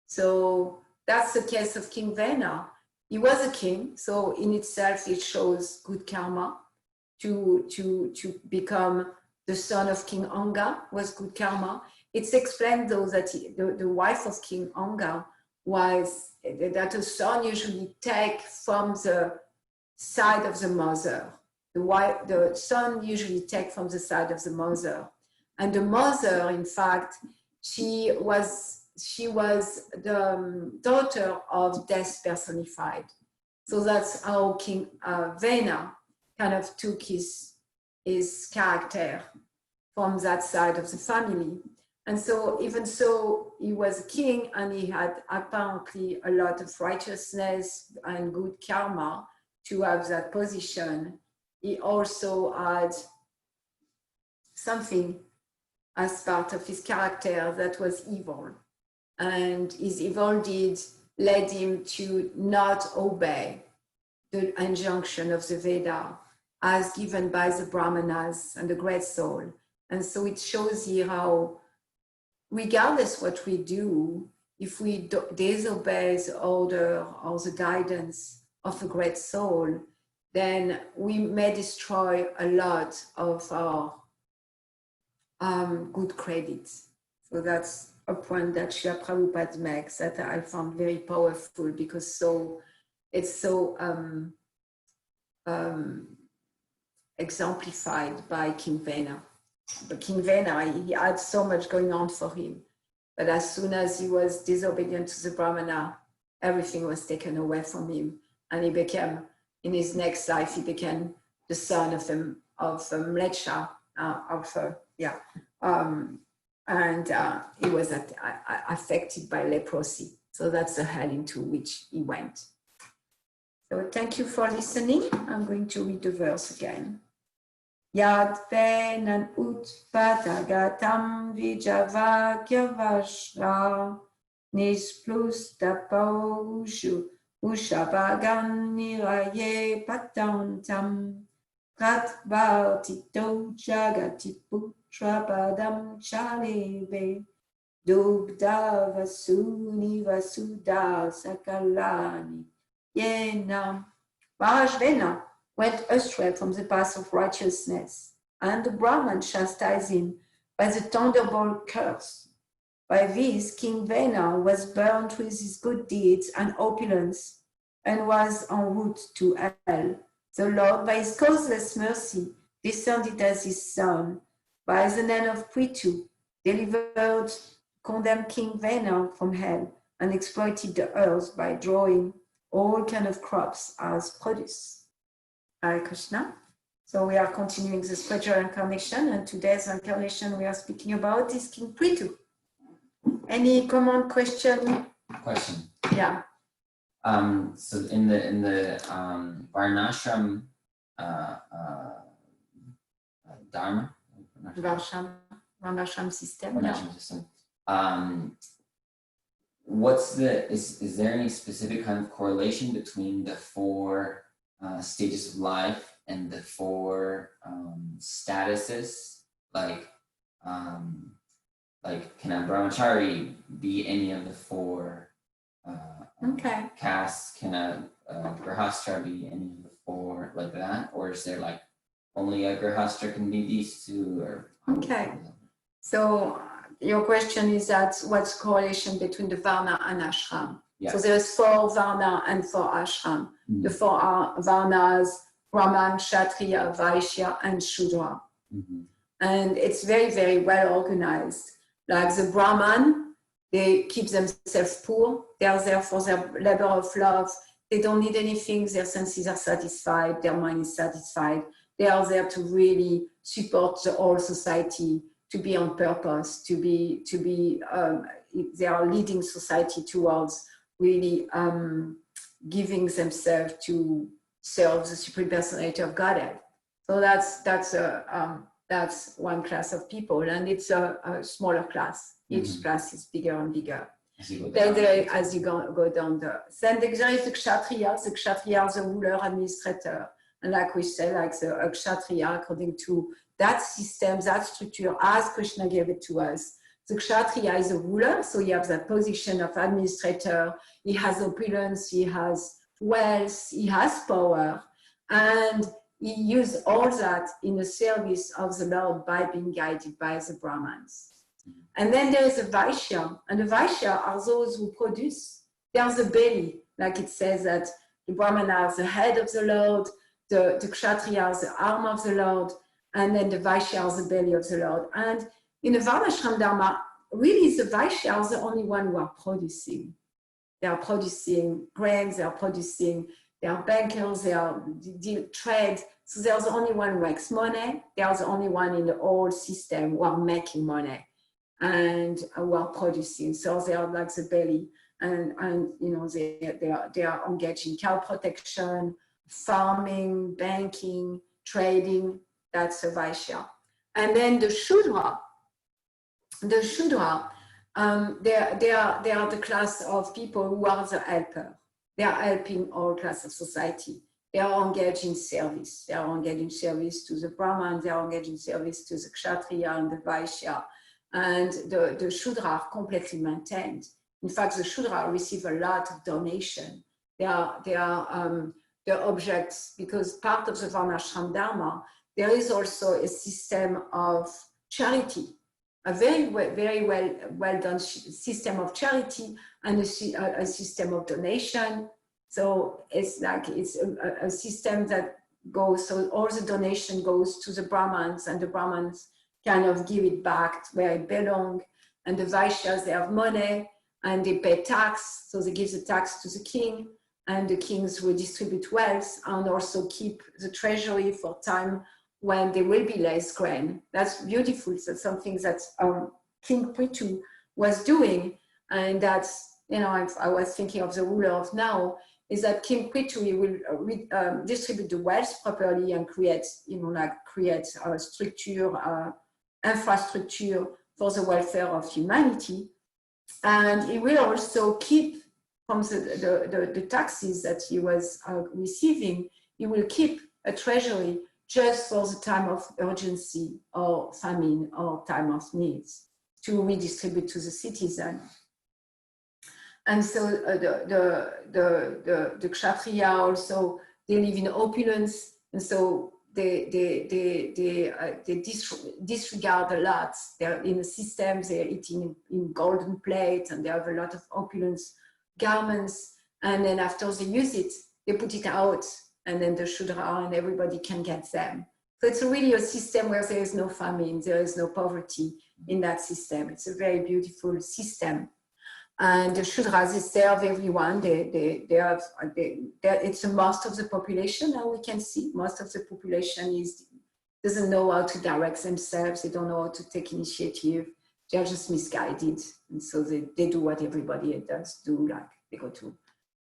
Speaker 2: So that's the case of King Vena. He was a king, so in itself it shows good karma. To become the son of King Anga was good karma. It's explained though that the wife of King Anga was that a son usually take from the side of the mother. The son usually take from the side of the mother, and the mother, in fact, she was the daughter of death personified. So that's how King Vena kind of took his character from that side of the family. And so even so, he was a king and he had apparently a lot of righteousness and good karma to have that position. He also had something as part of his character that was evil. And his evil deeds led him to not obey the injunction of the Veda as given by the Brahmanas and the Great Soul. And so it shows here how, regardless what we do, if we disobey the order or the guidance of a Great Soul, then we may destroy a lot of our good credits. So that's a point that Srila Prabhupada makes that I found very powerful, because it's so exemplified by King Vena. But King Vena, he had so much going on for him, but as soon as he was disobedient to the Brahmana, everything was taken away from him, and he became, in his next life, he became the son of Mlecha, and he was affected by leprosy. So that's the hell into which he went. So thank you for listening. I'm going to read the verse again. Yad venan utpatagatam vijavagyavashra nisplustapaushu ushabagan niraye patantam pratvartito jagatiputra padam chaleve dubda vasuni vasuda sakalani yena. Maharaj Vena went astray from the path of righteousness, and the Brahman chastised him by the thunderbolt curse. By this, King Vena was burnt with his good deeds and opulence, and was en route to hell. The Lord, by his causeless mercy, descended as his son, by the name of Prithu, delivered condemned King Vena from hell, and exploited the earth by drawing all kinds of crops as produce. Hare Krishna. So we are continuing the spiritual incarnation, and today's incarnation we are speaking about is King Prithu. Any comment, question?
Speaker 4: Question.
Speaker 2: Yeah.
Speaker 4: So in the Varnashram Dharma,
Speaker 2: Varnashram system.
Speaker 4: Varnashram system. Is there any specific kind of correlation between the four stages of life and the 4 statuses, like can a brahmachari be any of the 4 castes? Can a grihastra be any of the 4 like that, or is there like only a grihastra can be these 2? Or
Speaker 2: so your question is that what's correlation between the varna and ashram?
Speaker 4: Yes.
Speaker 2: So there's 4 varna and 4 ashram. The 4 are varnas: Brahman, Kshatriya, Vaishya, and Shudra. And it's very, very well organized. Like the Brahman, they keep themselves poor. They are there for their labor of love. They don't need anything. Their senses are satisfied. Their mind is satisfied. They are there to really support the whole society, to be on purpose, they are leading society towards really giving themselves to serve the Supreme Personality of Godhead. So that's one class of people, and it's a smaller class. Each class is bigger and bigger. As you go down there. Then there is the Kshatriya. The Kshatriya is the ruler, administrator. And like we say, like the Kshatriya, according to that system, that structure, as Krishna gave it to us. The Kshatriya is a ruler, so he has that position of administrator. He has opulence, he has wealth, he has power. And he used all that in the service of the Lord by being guided by the Brahmans. And then there is a Vaishya, and the Vaishya are those who produce. They are the belly, like it says that the Brahmana are the head of the Lord, the Kshatriya are the arm of the Lord, and then the Vaishya are the belly of the Lord. And in the Varnashram Dharma, really the Vaishya are the only one who are producing. They are producing grains, they are bankers, they are trade. So they are the only one who makes money. They are the only one in the whole system who are making money and who are producing. So they are like the belly, and you know they are engaged in cow protection, farming, banking, trading. That's a Vaishya. And then the Shudra, they are the class of people who are the helper. They are helping all classes of society. They are engaged in service. They are engaged in service to the Brahman. They are engaged in service to the Kshatriya and the Vaishya. And the Shudra are completely maintained. In fact, the Shudra receive a lot of donation. They are the objects, because part of the Varnashram Dharma, there is also a system of charity, a very well done system of charity, and a system of donation. So it's a system that goes, so all the donation goes to the Brahmans, and the Brahmans kind of give it back where it belongs. And the Vaishyas, they have money and they pay tax, so they give the tax to the king, and the kings will distribute wealth and also keep the treasury for time when there will be less grain. That's beautiful. So something that King Prithu was doing, and that's, you know, I was thinking of the ruler of now, is that King Prithu will distribute the wealth properly and create a structure, infrastructure for the welfare of humanity. And he will also keep from the taxes that he was receiving, he will keep a treasury just for the time of urgency or famine or time of needs to redistribute to the citizen. And so the Kshatriya also, they live in opulence, and so they disregard a lot. They're in a system, they're eating in golden plate, and they have a lot of opulence garments, and then after they use it, they put it out, and then the Shudra and everybody can get them. So it's really a system where there is no famine, there is no poverty in that system. It's a very beautiful system. And the Shudras, they serve everyone. It's most of the population, now we can see. Most of the population doesn't know how to direct themselves. They don't know how to take initiative. They're just misguided. And so they do what everybody does do, like they go to,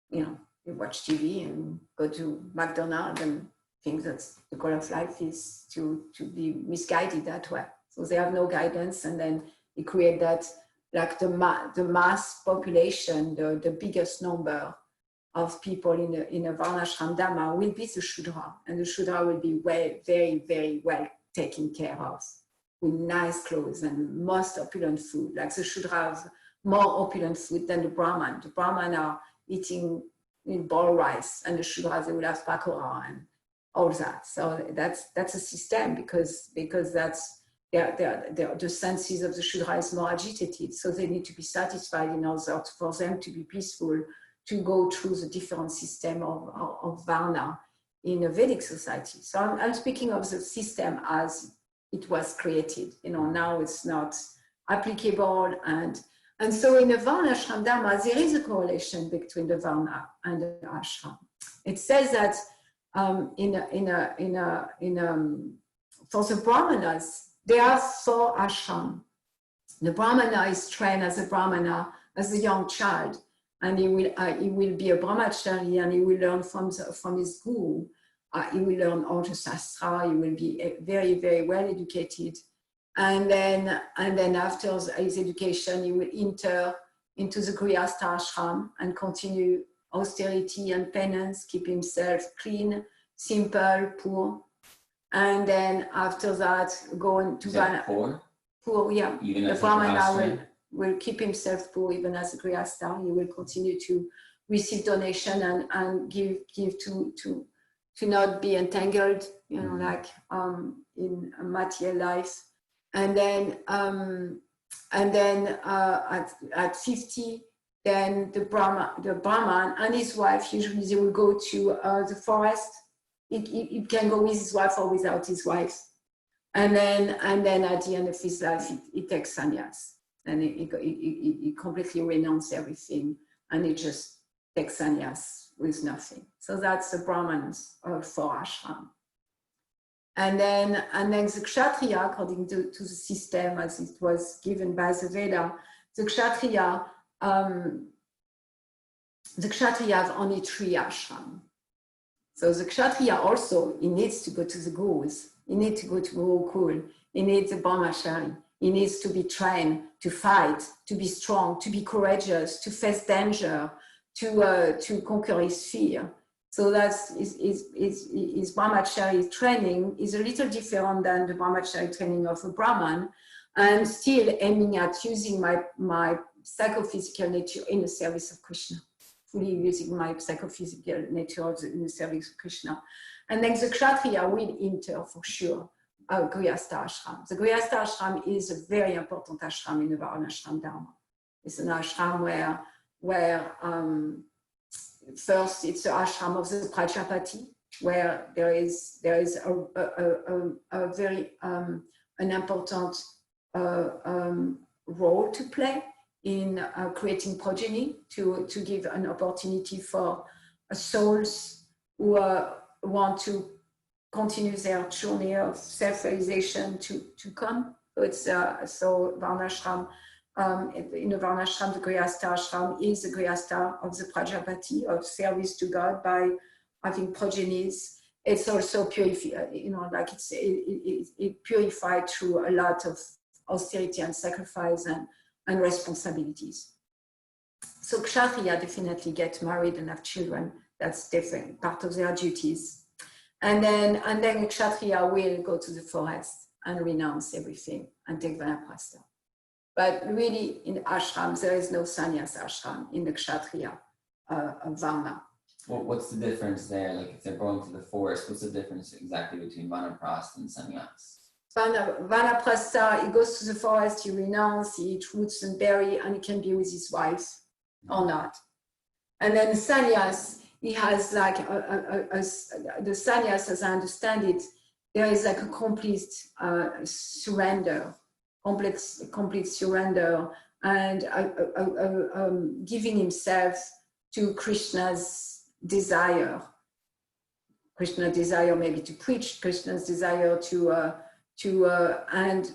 Speaker 2: they watch TV and go to McDonald's and think that the goal of life is to be misguided that way. So they have no guidance, and then they create that, like the mass population, the biggest number of people in a Varnashram Dharma will be the Shudra, and the Shudra will be very, very well taken care of, with nice clothes and most opulent food. Like the Shudra have more opulent food than the Brahman. The Brahman are eating boiled rice, and the Shudras, they will have pakora and all that. So that's a system, because that's the senses of the Shudra is more agitated, so they need to be satisfied in order for them to be peaceful, to go through the different system of Varna in a Vedic society. So I'm speaking of the system as it was created. Now it's not applicable, and so in the Varnashram Dharma, there is a correlation between the Varna and the ashram. It says that for the Brahmanas, there are 4 ashram. The Brahmana is trained as a Brahmana as a young child, and he will be a brahmachari, and he will learn from his guru. He will learn all the shastra. He will be very, very well educated, and then after his education, he will enter into the Grihastha ashram and continue austerity and penance, keep himself clean, simple, poor, and then after that go into poor, yeah.
Speaker 4: Even
Speaker 2: the
Speaker 4: as
Speaker 2: Brahmana will keep himself poor even as a Grihastha. He will continue to receive donation and give to not be entangled, like in material life. And then at 50, then the Brahman and his wife, usually they will go to the forest. It can go with his wife or without his wife. And then at the end of his life, he takes sannyas, and he completely renounces everything, and he just takes sannyas with nothing. So that's the Brahmans for ashram. And then the Kshatriya, according to the system as it was given by the Veda, the Kshatriya have only 3 ashram. So the Kshatriya also, he needs to go to the gurus. He needs to go to Gurukul. He needs a brahmachari. He needs to be trained to fight, to be strong, to be courageous, to face danger, to conquer his fear. So that's his brahmachari training is a little different than the brahmachari training of a Brahman, and still aiming at using my psychophysical nature in the service of Krishna, fully using my psychophysical nature in the service of Krishna. And then the Kshatriya will enter for sure Grihastha ashram. The Grihastha ashram is a very important ashram in the Varnashram Dharma. It's an ashram where first it's the ashram of the Prajapati, where there is a very an important role to play in creating progeny, to give an opportunity for souls who want to continue their journey of self-realization to come. So it's so Varnashram. In the Varnashram, the Grihastha ashram is the Grihastha of the Prajapati, of service to God by having progenies. It's also purified, it purified through a lot of austerity and sacrifice and responsibilities. So Kshatriya definitely get married and have children. That's different, part of their duties. And then Kshatriya will go to the forest and renounce everything and take Vanaprastha. But really in ashram, there is no sannyas ashram in the Kshatriya Varna.
Speaker 4: Well, what's the difference there? Like if they're going to the forest, what's the difference exactly between Vanaprastha and sannyas?
Speaker 2: Vanaprastha, he goes to the forest, he renounces, he eats roots and berry, and he can be with his wife or not. And then sannyas, he has like the sannyas, as I understand it, there is like a complete surrender, complete surrender, and giving himself to Krishna's desire. Krishna's desire maybe to preach, Krishna's desire and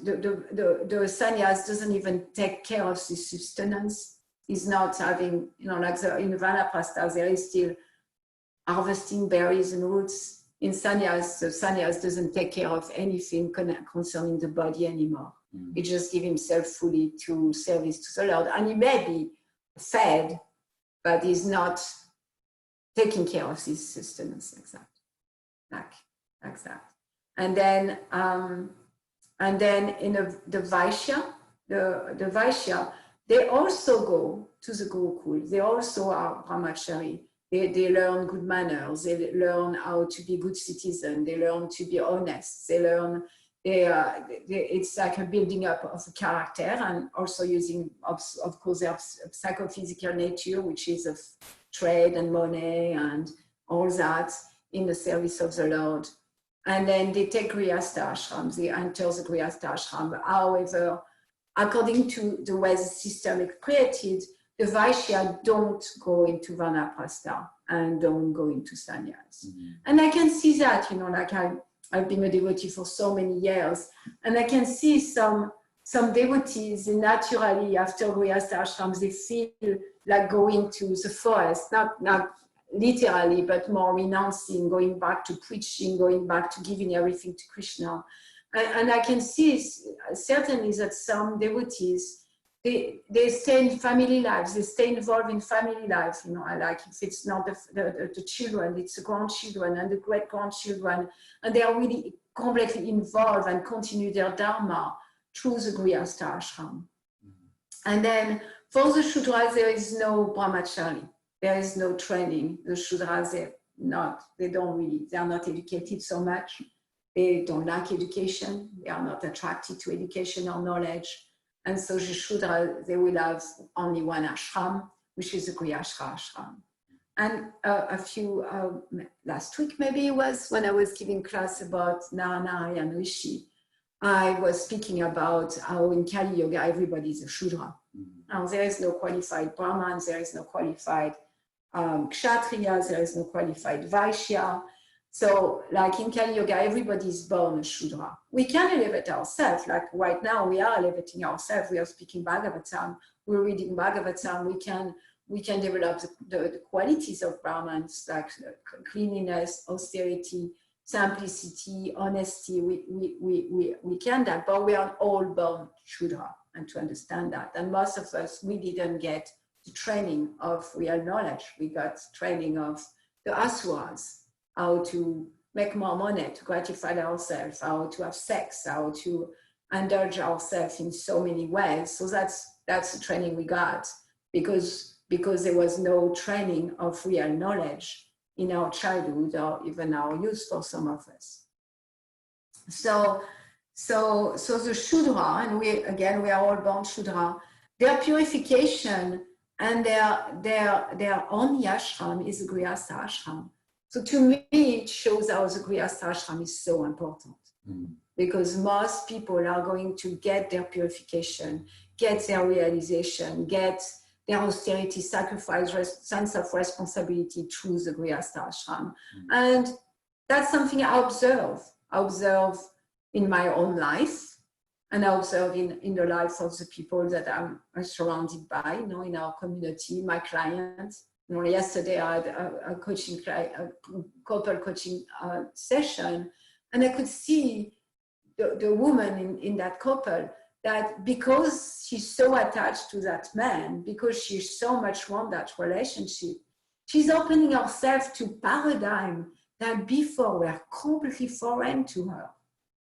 Speaker 2: the sannyas doesn't even take care of the sustenance. He's not having, like in the Vanaprastha, there is still harvesting berries and roots. In sannyas, the sannyas doesn't take care of anything concerning the body anymore. He just gives himself fully to service to the Lord. And he may be fed, but he's not taking care of these sustenance, like that. And then in the Vaishya, the Vaishya, they also go to the Gurukul. They also are brahmachari. They learn good manners. They learn how to be good citizen. They learn to be honest. They learn. It's like a building up of a character, and also using, of course, their psychophysical nature, which is of trade and money and all that in the service of the Lord. And then they take Grihastha ashram. They enter the Grihastha ashram. However, according to the way the system is created, the Vaishya don't go into Vanaprastha and don't go into sannyas. Mm-hmm. And I can see that, like I've been a devotee for so many years, and I can see some devotees naturally after Grihastha ashrams, they feel like going to the forest, not literally, but more renouncing, going back to preaching, going back to giving everything to Krishna. And I can see certainly that some devotees, they stay in family lives, they stay involved in family life, like if it's not the children, it's the grandchildren and the great-grandchildren, and they are really completely involved and continue their dharma through the Grihastha ashram. Mm-hmm. And then for the Shudras, there is no brahmachari, there is no training. The Shudras, they are not educated so much. They don't like education, they are not attracted to education or knowledge. And so the Shudra, they will have only one ashram, which is the Grihastha ashram. And a few, last week maybe it was, when I was giving class about Narayana Rishi, I was speaking about how in Kali Yoga, everybody is a Shudra. Now, there is no qualified Brahman, there is no qualified Kshatriya, there is no qualified Vaishya. So like in Kali Yoga, everybody is born a Shudra. We can elevate ourselves, like right now we are elevating ourselves, we are speaking Bhagavatam, we're reading Bhagavatam, we can develop the qualities of Brahmans, like cleanliness, austerity, simplicity, honesty, we can that, but we are all born Shudra, and to understand that. And most of us, we didn't get the training of real knowledge, we got training of the Asuras, how to make more money, to gratify ourselves, how to have sex, how to indulge ourselves in so many ways. So that's the training we got, because there was no training of real knowledge in our childhood or even our youth for some of us. So the Shudra, and we are all born Shudra, their purification and their only ashram is the Grihastha ashram. So to me, it shows how the Grihastha ashram is so important, because most people are going to get their purification, get their realization, get their austerity, sacrifice, sense of responsibility through the Grihastha ashram. And that's something I observe in my own life, and I observe in the life of the people that I'm surrounded by, in our community, my clients. Yesterday I had a couple coaching session, and I could see the woman in that couple, that because she's so attached to that man, because she so much wants that relationship, she's opening herself to paradigm that before were completely foreign to her.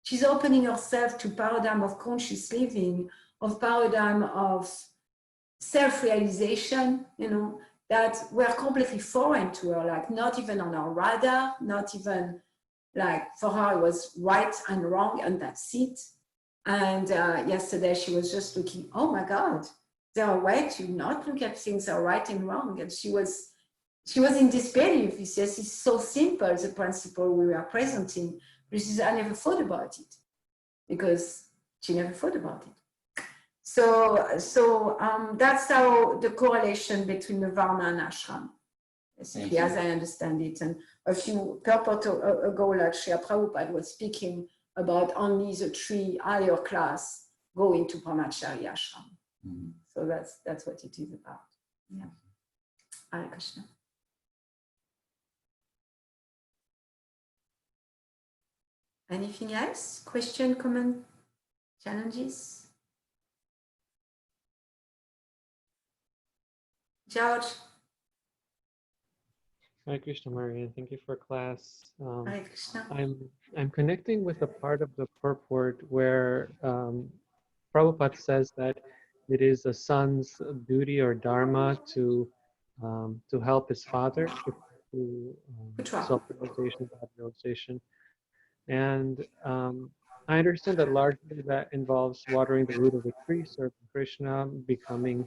Speaker 2: She's opening herself to paradigm of conscious living, of paradigm of self-realization, that were completely foreign to her, like not even on our radar, not even like for her it was right and wrong and that's it. And yesterday she was just looking, oh my God, there are ways to not look at things that are right and wrong. And she was in disbelief. She says, it's so simple, the principle we are presenting. But she says, I never thought about it, because she never thought about it. So that's how the correlation between the Varna and Ashram, essentially, as I understand it. And a few purport ago, like Srila Prabhupada was speaking about only the 3 higher class going to Brahmachari Ashram. Mm-hmm. So that's what it is about. Yeah. Hare Krishna. Anything else? Question, comment, challenges? George?
Speaker 5: Hare Krishna, Marian. Thank you for class.
Speaker 2: Hare Krishna.
Speaker 5: I'm connecting with a part of the purport where Prabhupada says that it is a son's duty or dharma to help his father to
Speaker 2: Putra.
Speaker 5: self-realization, God-realization. And I understand that largely that involves watering the root of the tree, serving Krishna, becoming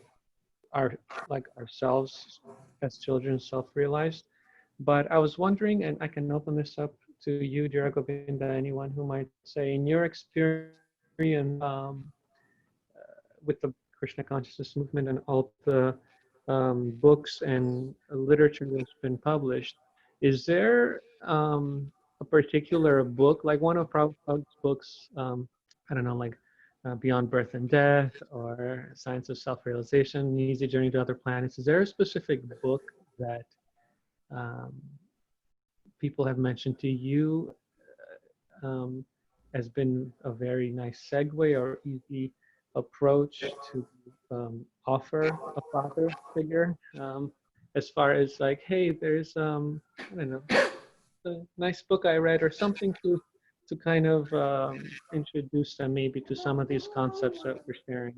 Speaker 5: our like ourselves as children, self-realized. But I was wondering, and I can open this up to you, Jira Govinda, anyone who might say, in your experience with the Krishna consciousness movement and all the books and literature that's been published, is there a particular book, like one of Prabhupada's books, I don't know, like Beyond Birth and Death or Science of Self-Realization, Easy Journey to Other Planets, is there a specific book that um, people have mentioned to you um, has been a very nice segue or easy approach to offer a father figure, as far as like, hey, there's I don't know, a nice book I read or something to kind of introduce them maybe to some of these concepts that we're sharing.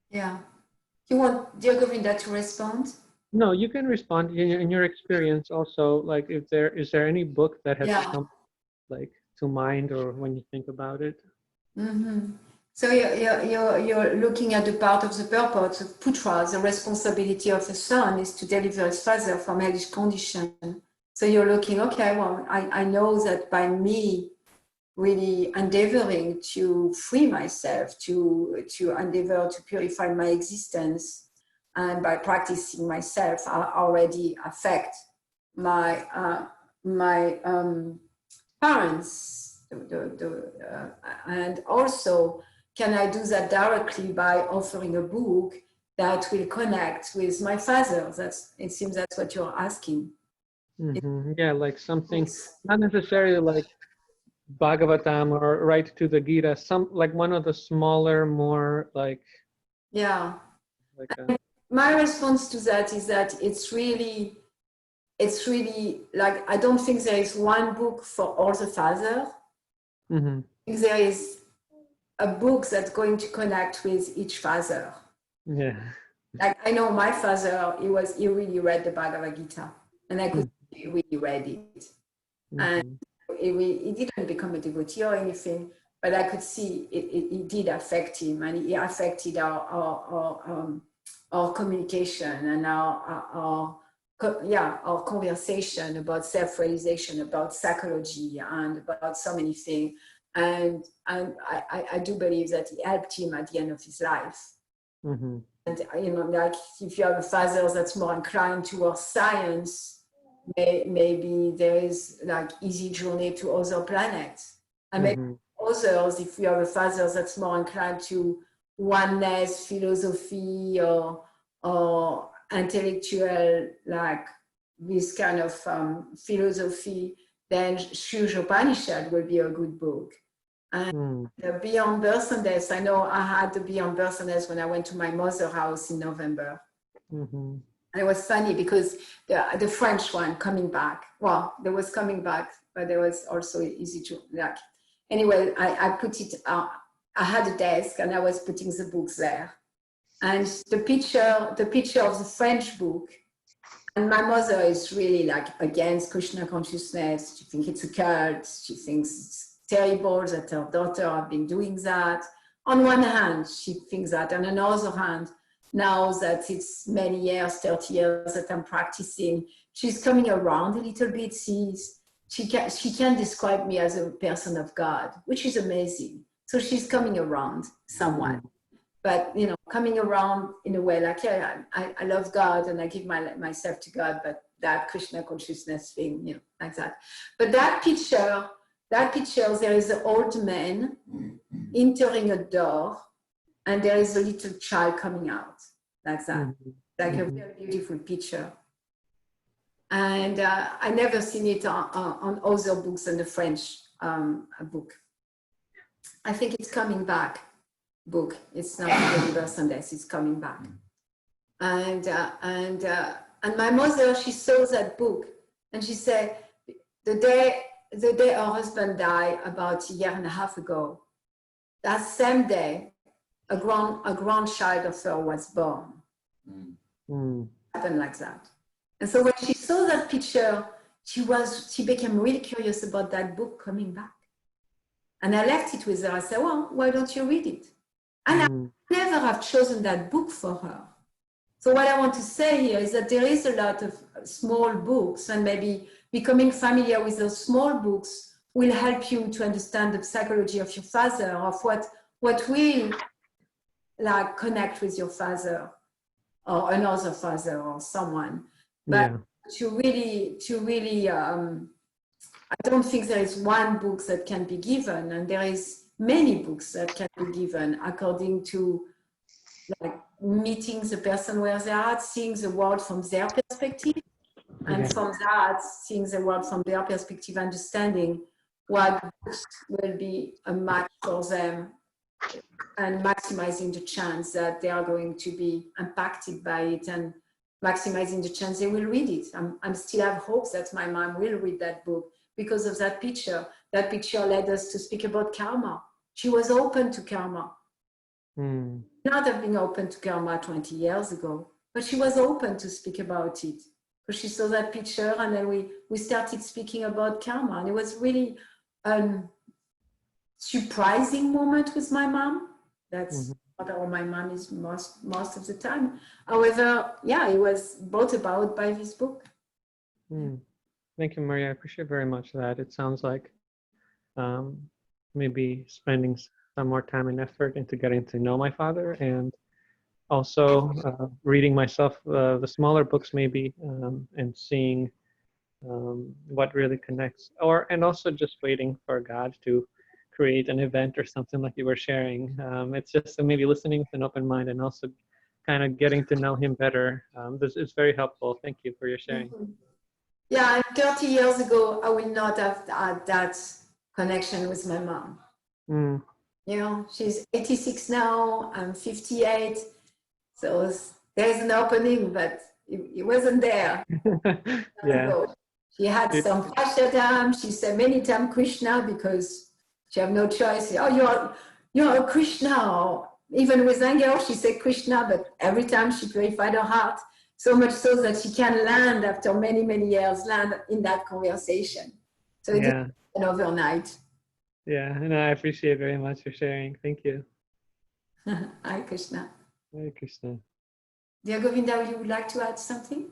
Speaker 2: Yeah. You want Dear Govinda to respond?
Speaker 5: No, you can respond in your experience also. Like, if there is there any book that has
Speaker 2: Yeah.
Speaker 5: come like to mind or when you think about it?
Speaker 2: Mm-hmm. So you're looking at the part of the purport of Putra. The responsibility of the son is to deliver his father from hellish condition. So you're looking, okay, well, I know that by me really endeavoring to free myself, to endeavor to purify my existence, and by practicing myself, I already affect my parents. And also, can I do that directly by offering a book that will connect with my father? It seems that's what you're asking.
Speaker 5: Mm-hmm. Yeah, like something, not necessarily like Bhagavatam or right to the Gita, some like one of the smaller, more like,
Speaker 2: Yeah.
Speaker 5: like
Speaker 2: My response to that is that it's really like, I don't think there is one book for all the father.
Speaker 5: mm-hmm.
Speaker 2: There is a book that's going to connect with each father.
Speaker 5: Yeah.
Speaker 2: Like, I know my father, he really read the Bhagavad Gita, and I could see he really read it. And he didn't become a devotee or anything, but I could see it did affect him, and it affected our communication and our conversation about self-realization, about psychology, and about so many things. And I do believe that it helped him at the end of his life.
Speaker 5: Mm-hmm.
Speaker 2: And like, if you have a father that's more inclined towards science, maybe there is like Easy Journey to Other Planets. And maybe others, if you have a father that's more inclined to oneness, philosophy, or intellectual, like this kind of philosophy, then Shuja Upanishad will be a good book. And the Beyond Birth and Death, I know I had the Beyond Birth and Death when I went to my mother's house in November. And it was funny because the French one coming back, well, there was coming back, but there was also Easy to, like, anyway, I put it, I had a desk and I was putting the books there. And the picture of the French book, and my mother is really like against Krishna consciousness. She thinks it's a cult. She thinks it's terrible that her daughter have been doing that. On one hand, she thinks that. On another hand, now that it's many years, 30 years that I'm practicing, she's coming around a little bit. She can describe me as a person of God, which is amazing. So she's coming around somewhat. But, coming around in a way like, yeah, I love God and I give myself to God, but that Krishna consciousness thing, like that. But that picture, there is an old man entering a door and there is a little child coming out, like that. Like a very beautiful picture. And I never seen it on other books than the French book. I think it's coming back. Book. It's not Beyond Birth and Death. It's coming back, and And my mother, she saw that book and she said, the day her husband died about a year and a half ago, that same day, a grandchild of her was born. Happened like that. And so when she saw that picture, she became really curious about that book coming back. And I left it with her. I said, well, why don't you read it? And I never have chosen that book for her. So what I want to say here is that there is a lot of small books, and maybe becoming familiar with those small books will help you to understand the psychology of your father, of what will like connect with your father or another father or someone. But to really, I don't think there is one book that can be given, and there is many books that can be given according to like meeting the person where they are, seeing the world from their perspective, and from that, seeing the world from their perspective, understanding what books will be a match for them, and maximizing the chance that they are going to be impacted by it, and maximizing the chance they will read it. I still have hopes that my mom will read that book because of that picture. That picture led us to speak about karma. She was open to karma. Not have been open to karma 20 years ago, but she was open to speak about it. Because she saw that picture, and then we started speaking about karma. And it was really a surprising moment with my mom. That's what my mom is most of the time. However, yeah, it was brought about by this book.
Speaker 5: Thank you, Maria. I appreciate very much that. It sounds like maybe spending some more time and effort into getting to know my father, and also reading myself the smaller books maybe, and seeing what really connects, and also just waiting for God to create an event or something like you were sharing. It's just maybe listening with an open mind and also kind of getting to know him better. This is very helpful. Thank you for your sharing.
Speaker 2: Yeah, and 30 years ago, I would not have had that connection with my mom. You know, she's 86 now, I'm 58. So there's an opening, but it wasn't there. She had some Pashadam. She said many times Krishna because she had no choice. Oh, you're a Krishna. Or even with anger, she said Krishna, but every time she purified her heart, so much so that she can land after many, many years, land in that conversation. So it didn't happen overnight.
Speaker 5: Yeah, and I appreciate very much for sharing. Thank you.
Speaker 2: Hi, Krishna.
Speaker 5: Hi, Krishna.
Speaker 2: Dear Govinda, you would like to add something?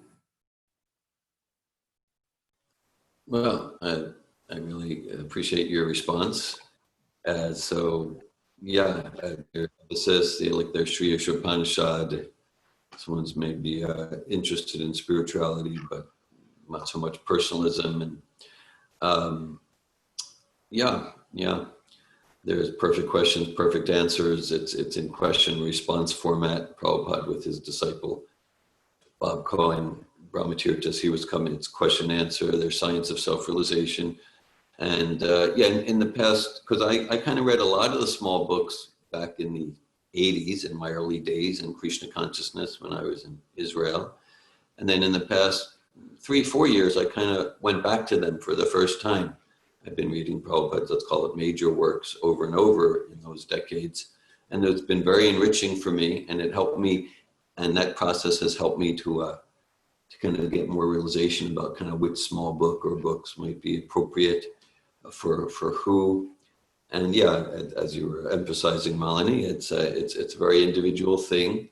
Speaker 1: Well, I really appreciate your response. So, yeah, it says like there's Sri Upanishad. Someone's maybe interested in spirituality, but not so much personalism. And there's perfect questions, perfect answers. It's in question response format. Prabhupada with his disciple Bob Cohen, Brahmatirthas, he was coming. It's question answer. There's science of self-realization, and in the past, because I kind of read a lot of the small books back in the 80s, in my early days in Krishna consciousness when I was in Israel, and then in the past 3-4 years, I kind of went back to them for the first time. I've been reading Prabhupada's, let's call it major works, over and over in those decades. And it's been very enriching for me, and it helped me, and that process has helped me to kind of get more realization about kind of which small book or books might be appropriate for who. And yeah, as you were emphasizing, Malini, it's a very individual thing.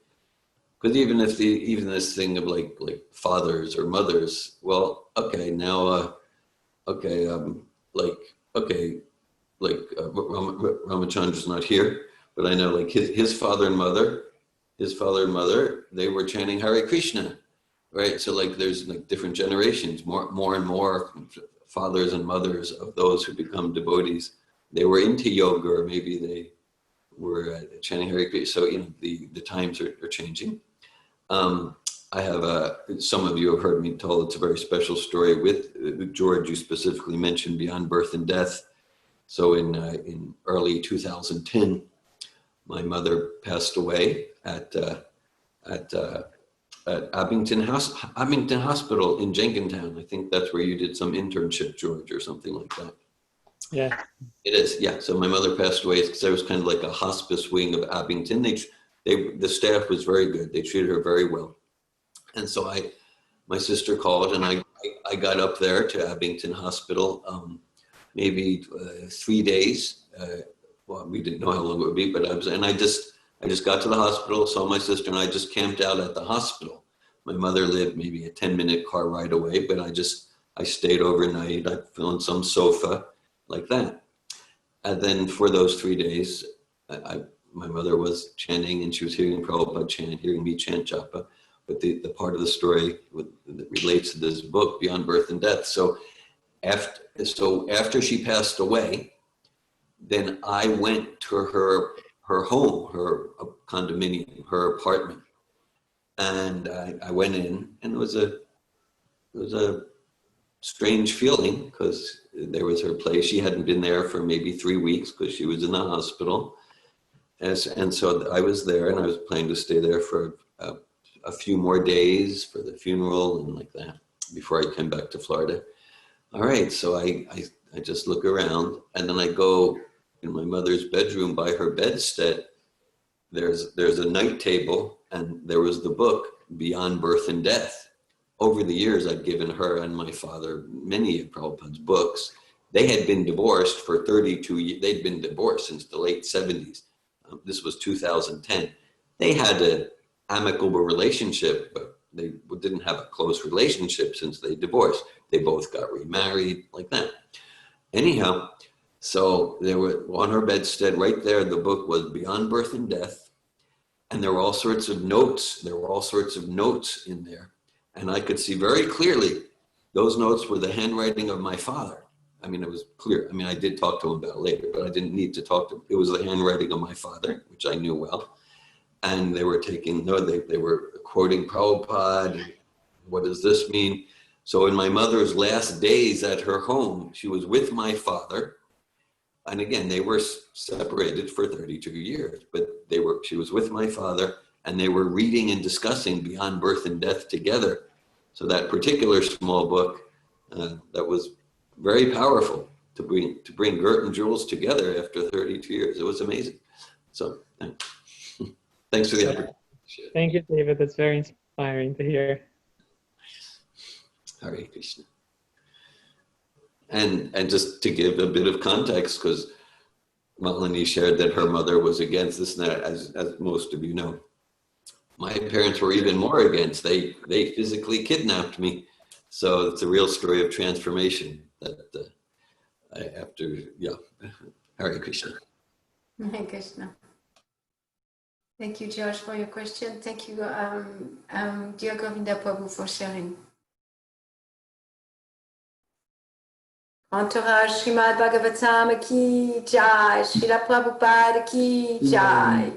Speaker 1: Because even this thing of like fathers or mothers, well, okay, now, Ramachandra's not here, but I know like his father and mother, they were chanting Hare Krishna, right? So like there's like different generations, more and more fathers and mothers of those who become devotees. They were into yoga, or maybe they were chanting Hare Krishna. So the times are changing. I have some of you have heard me tell it's a very special story with George. You specifically mentioned Beyond Birth and Death. So in early 2010, my mother passed away at at Abington Hospital in Jenkintown. I think that's where you did some internship, George, or something like that.
Speaker 5: Yeah.
Speaker 1: It is, yeah. So my mother passed away because there was kind of like a hospice wing of Abington. The staff was very good. They treated her very well. And so my sister called, and I got up there to Abington Hospital, maybe 3 days. Well, we didn't know how long it would be, but I just got to the hospital, saw my sister, and I just camped out at the hospital. My mother lived maybe a 10-minute car ride away, but I stayed overnight. I fell on some sofa like that. And then for those 3 days, my mother was chanting, and she was hearing Prabhupada chant, hearing me chant japa. But the part of the story that relates to this book, Beyond Birth and Death. So after she passed away, then I went to her home, her condominium, her apartment, and I went in, and it was a strange feeling because there was her place. She hadn't been there for maybe 3 weeks because she was in the hospital, and so I was there, and I was planning to stay there for a few more days for the funeral and like that before I came back to Florida. All right, so I just look around, and then I go in my mother's bedroom by her bedstead. There's a night table, and there was the book Beyond Birth and Death. Over the years, I'd given her and my father many of Prabhupada's books. They had been divorced for 32 years. They'd been divorced since the late 70s. This was 2010. They had an amicable relationship, but they didn't have a close relationship since they divorced. They both got remarried, like that. Anyhow, so they were on her bedstead right there. The book was Beyond Birth and Death. And there were all sorts of notes. There were all sorts of notes in there. And I could see very clearly those notes were the handwriting of my father. I mean, it was clear. I mean, I did talk to him about it later, but I didn't need to talk to him. It was the handwriting of my father, which I knew well. And they were they were quoting Prabhupada. What does this mean? So in my mother's last days at her home, she was with my father. And again, they were separated for 32 years, but she was with my father, and they were reading and discussing Beyond Birth and Death together. So that particular small book, that was very powerful to bring Gert and Jules together after 32 years. It was amazing. So thanks for the opportunity.
Speaker 5: Thank you, David. That's very inspiring to hear.
Speaker 1: Hare Krishna. And just to give a bit of context, because Malini shared that her mother was against this and that, as most of you know. My parents were even more against. They physically kidnapped me. So it's a real story of transformation that Hare Krishna.
Speaker 2: Hare Krishna. Thank you, George, for your question. Thank you, dear Govinda Prabhu, for sharing. Entourage Srimad Bhagavatam ki jai, Srila Prabhupada ki jai.